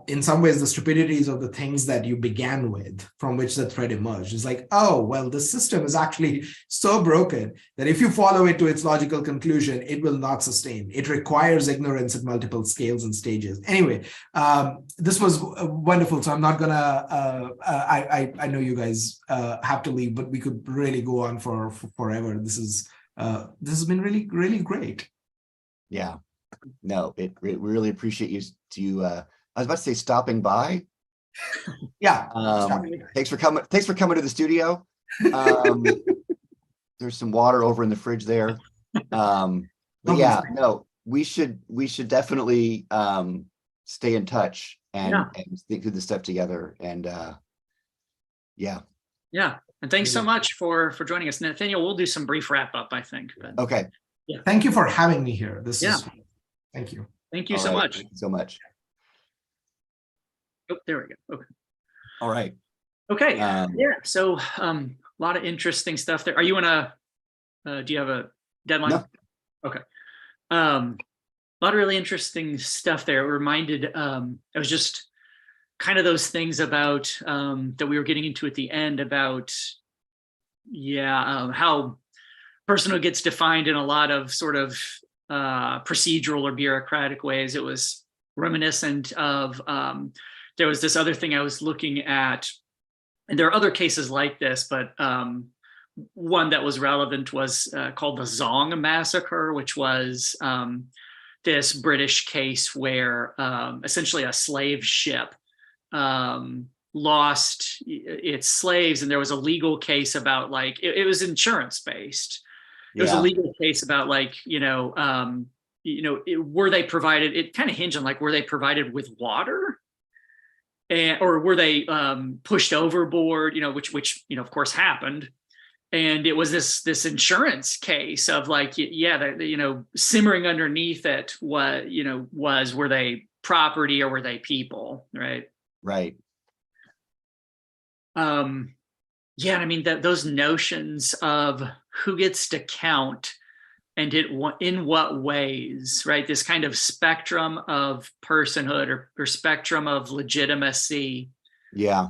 in some ways the stupidities of the things that you began with, from which the thread emerged. It's like, oh, well, the system is actually so broken that if you follow it to its logical conclusion, it will not sustain. It requires ignorance at multiple scales and stages. Anyway, this was wonderful. So I'm not gonna, I know you guys have to leave, but we could really go on for forever. This has been really, really great. Yeah, no, we really appreciate you I was about to say stopping by. Yeah. Thanks for coming to the studio. There's some water over in the fridge there. But yeah, no, we should definitely stay in touch and think through the stuff together. And yeah. Yeah. And thanks so much for joining us. Nathaniel, we'll do some brief wrap up, I think. But, okay. Yeah. Thank you for having me here. Thank you. Thank you so much. Thank you so much. Oh, there we go. Okay. All right. Okay. Yeah. So a lot of interesting stuff there. Are you in do you have a deadline? No. Okay. A lot of really interesting stuff there. It reminded, it was just kind of those things about that we were getting into at the end about, how personhood gets defined in a lot of sort of procedural or bureaucratic ways. It was reminiscent of, there was this other thing I was looking at, and there are other cases like this, but one that was relevant was called the Zong Massacre, which was this British case where essentially a slave ship lost its slaves, and there was a legal case about like, it was insurance based. It was a legal case about like, were they provided, it kind of hinged on like, were they provided with water? Or were they pushed overboard, which of course happened. And it was this insurance case of like, simmering underneath it were they property or were they people, right? Right. Yeah, I mean, those notions of who gets to count and in what ways, right? This kind of spectrum of personhood or spectrum of legitimacy. Yeah.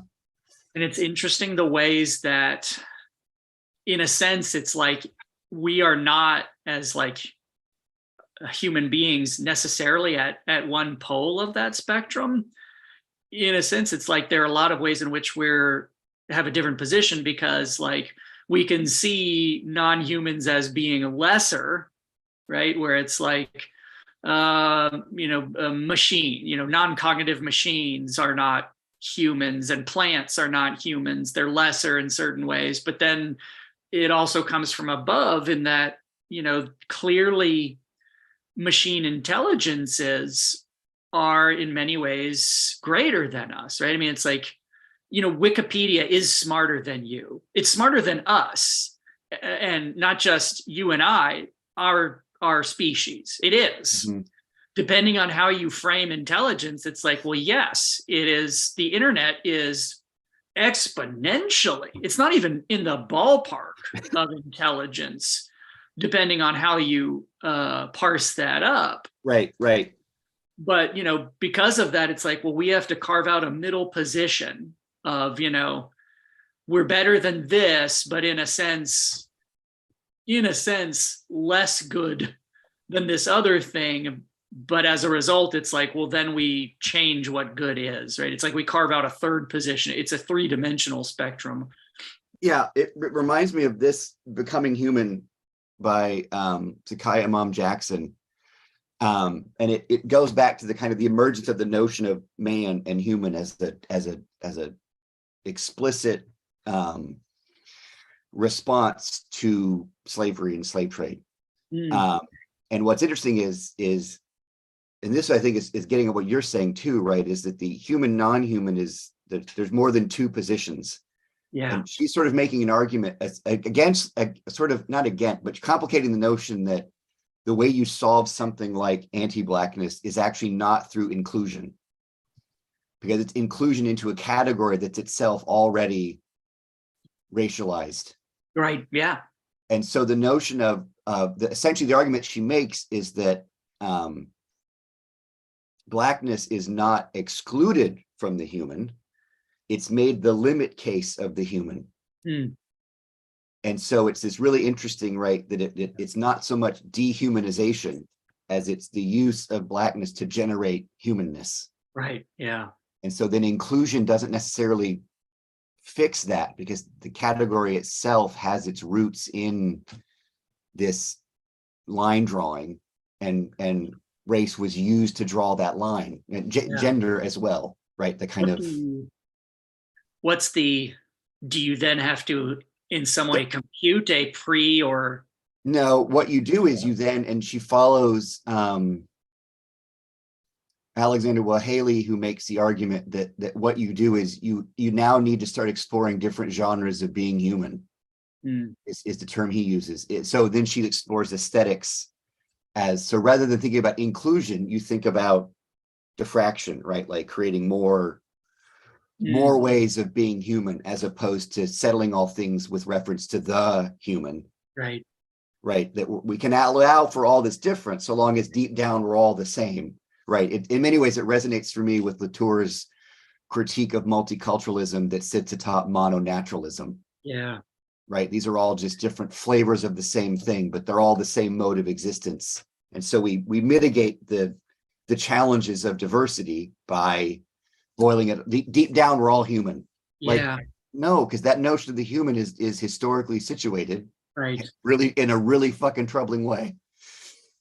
And it's interesting the ways that, in a sense, it's like we are not as like human beings necessarily at one pole of that spectrum. In a sense, it's like there are a lot of ways in which have a different position, because like we can see non-humans as being lesser, right? Where it's like, a machine, non-cognitive machines are not humans and plants are not humans. They're lesser in certain ways, but then it also comes from above in that, clearly machine intelligences are in many ways greater than us, right? I mean, it's like, Wikipedia is smarter than you. It's smarter than us, and not just you and I, our species. It is. Mm-hmm. Depending on how you frame intelligence, it's like, well, yes, it is. The internet is exponentially. It's not even in the ballpark of intelligence, depending on how you parse that up. Right. But, because of that, it's like, well, we have to carve out a middle position of, we're better than this, but in a sense, less good than this other thing. But as a result, it's like, well, then we change what good is, right? It's like we carve out a third position. It's a three-dimensional spectrum. Yeah, it reminds me of this Becoming Human by Zakiya Imam Jackson. And it goes back to the kind of the emergence of the notion of man and human as a explicit response to slavery and slave trade. And what's interesting is, and this I think is getting at what you're saying too, right? Is that the human non-human is that there's more than two positions Yeah. And she's sort of making an argument against, sort of not against, but complicating the notion that the way you solve something like anti-Blackness is actually not through inclusion, because it's inclusion into a category that's itself already racialized. Right. Yeah. And so the notion of essentially the argument she makes is that Blackness is not excluded from the human. It's made the limit case of the human. Mm. And so it's this really interesting, right, that it's not so much dehumanization as it's the use of Blackness to generate humanness. Right. Yeah. And so then inclusion doesn't necessarily fix that, because the category itself has its roots in this line drawing, and race was used to draw that line, and gender as well, right? The kind do you then have to in some way compute a pre or? No, what you do is you then, and she follows Alexander Wahaley, who makes the argument that what you do is you now need to start exploring different genres of being human. Is the term he uses. So then she explores aesthetics so rather than thinking about inclusion, you think about diffraction, right? Like creating more ways of being human, as opposed to settling all things with reference to the human. Right. Right. That we can allow for all this difference, so long as deep down we're all the same. Right. In many ways, it resonates for me with Latour's critique of multiculturalism that sits atop mononaturalism. Yeah. Right. These are all just different flavors of the same thing, but they're all the same mode of existence. And so we mitigate the challenges of diversity by boiling it deep down. We're all human. Yeah. Like, no, because that notion of the human is historically situated. Right. Really, in a really fucking troubling way.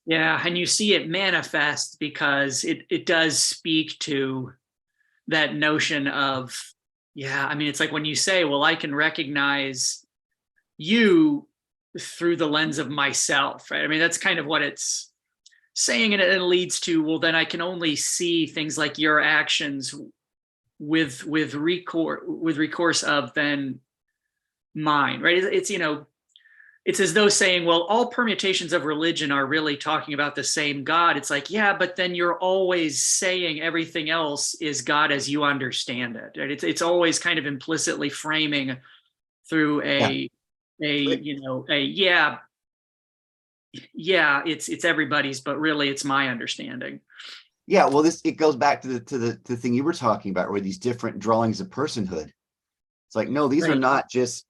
Yeah, and you see it manifest because it does speak to that notion of, yeah, I mean, it's like when you say, well, I can recognize you through the lens of myself, right? I mean, that's kind of what it's saying, and it leads to, well, then I can only see things like your actions with recourse of then mine, right? It's it's as though saying, well, all permutations of religion are really talking about the same God. It's like, yeah, but then you're always saying everything else is God as you understand it. Right? It's always kind of implicitly framing through it's everybody's, but really it's my understanding. Yeah, well, it goes back to the thing you were talking about, where these different drawings of personhood. It's like, no, these are not just,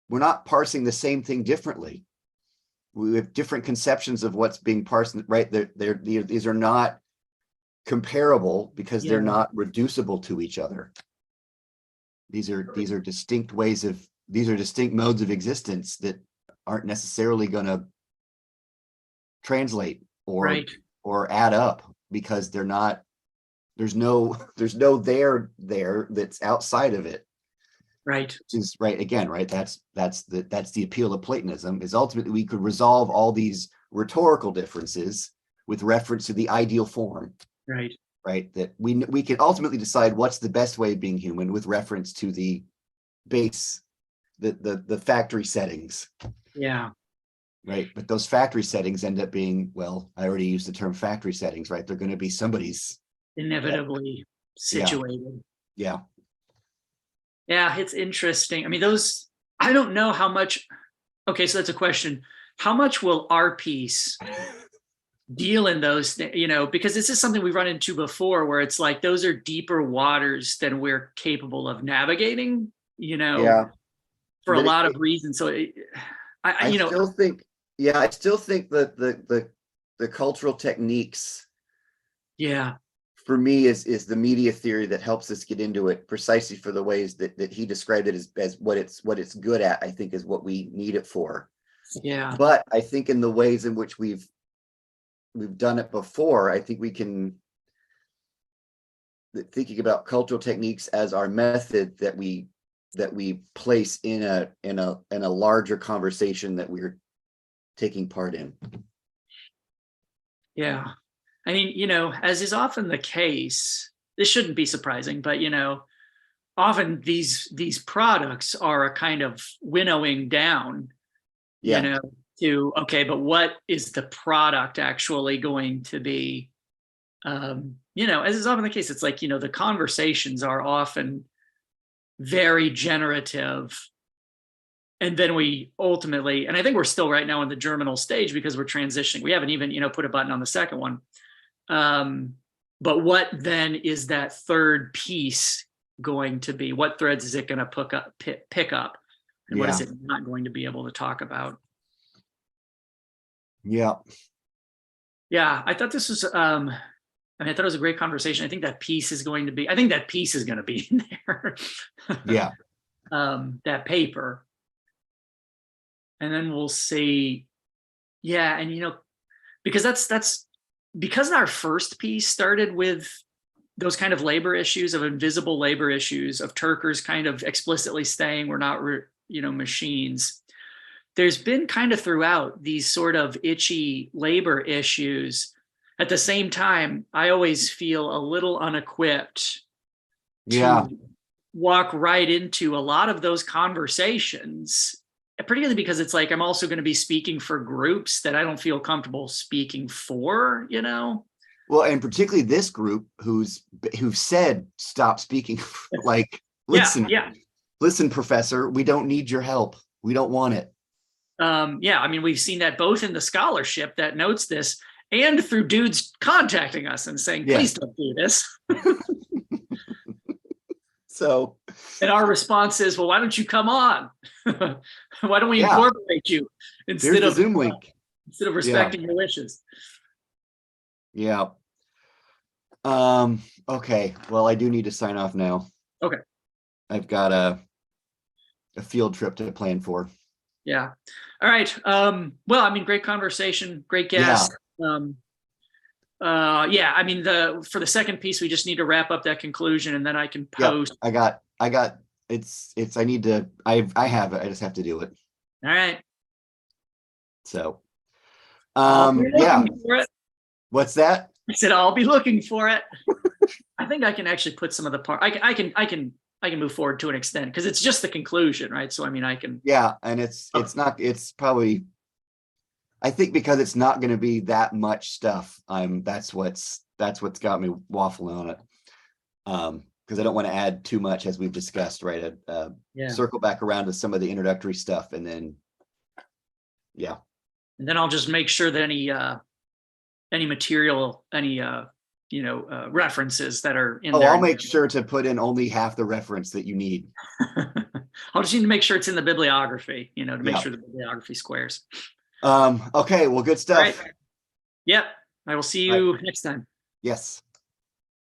we're not parsing the same thing differently. We have different conceptions of what's being parsed, right? These are not comparable because they're not reducible to each other. These are distinct distinct modes of existence that aren't necessarily going to translate or add up, because they're not, there's no there that's outside of it. Right. Which is right again, right? That's the appeal of Platonism, is ultimately we could resolve all these rhetorical differences with reference to the ideal form. Right. Right. That we can ultimately decide what's the best way of being human with reference to the base, the factory settings. Yeah. Right. But those factory settings end up being, well, I already used the term factory settings, right? They're going to be somebody's inevitably situated. Yeah. Yeah, it's interesting. I mean, I don't know how much. Okay, so that's a question. How much will our piece deal in those things? Because this is something we've run into before, where it's like those are deeper waters than we're capable of navigating, for a lot of reasons. So I still think that the cultural techniques, yeah, for me is the media theory that helps us get into it, precisely for the ways that he described it as what it's good at, I think is what we need it for. Yeah. But I think in the ways in which we've done it before, I think we can, thinking about cultural techniques as our method that we place in a larger conversation that we're taking part in. Yeah. I mean, as is often the case, this shouldn't be surprising, but often these products are a kind of winnowing down, Yeah. you know, to, okay, but what is the product actually going to be? You know, as is often the case, it's like, you know, the conversations are often very generative. And then we ultimately, and I think we're still right now in the germinal stage because we're transitioning. We haven't even, you know, put a button on the second one. But what then is that third piece going to be? What threads is it going to pick up? And what is it not going to be able to talk about? Yeah. Yeah, I thought this was, I mean, I thought it was a great conversation. I think that piece is going to be in there. Yeah. That paper. And then we'll see. Yeah. And, you know, because that's because our first piece started with those kind of labor issues, of invisible labor issues, of Turkers kind of explicitly saying we're not, you know, machines. There's been kind of throughout these sort of itchy labor issues. At the same time, I always feel a little unequipped to walk right into a lot of those conversations, particularly because it's like I'm also going to be speaking for groups that I don't feel comfortable speaking for, you know? Well, and particularly this group who've said stop speaking. Like, listen, listen, professor, we don't need your help. We don't want it. Yeah, I mean, we've seen that both in the scholarship that notes this and through dudes contacting us and saying, please don't do this. So, and our response is, well, why don't you come on? Why don't we incorporate you instead of Zoom link, instead of respecting your wishes? Yeah. Okay. Well, I do need to sign off now. Okay. I've got a field trip to plan for. Yeah. All right. Well, I mean, great conversation, great guest. Yeah, I mean, for the second piece, we just need to wrap up that conclusion and then I can post. I got I need to, I have it. I just have to do it. All right. So, for it. What's that? I said, I'll be looking for it. I think I can actually put some of the part. I can move forward to an extent because it's just the conclusion, right? So, I mean, I can. Yeah. And it's probably, I think because it's not going to be that much stuff. That's what's got me waffling on it. Because I don't want to add too much, as we've discussed, right? Circle back around to some of the introductory stuff, and then, and then I'll just make sure that any material, references that are in there. I'll make sure to put in only half the reference that you need. I'll just need to make sure it's in the bibliography, to make sure the bibliography squares. Okay, well, good stuff. Right. Yep. I will see you next time. Yes.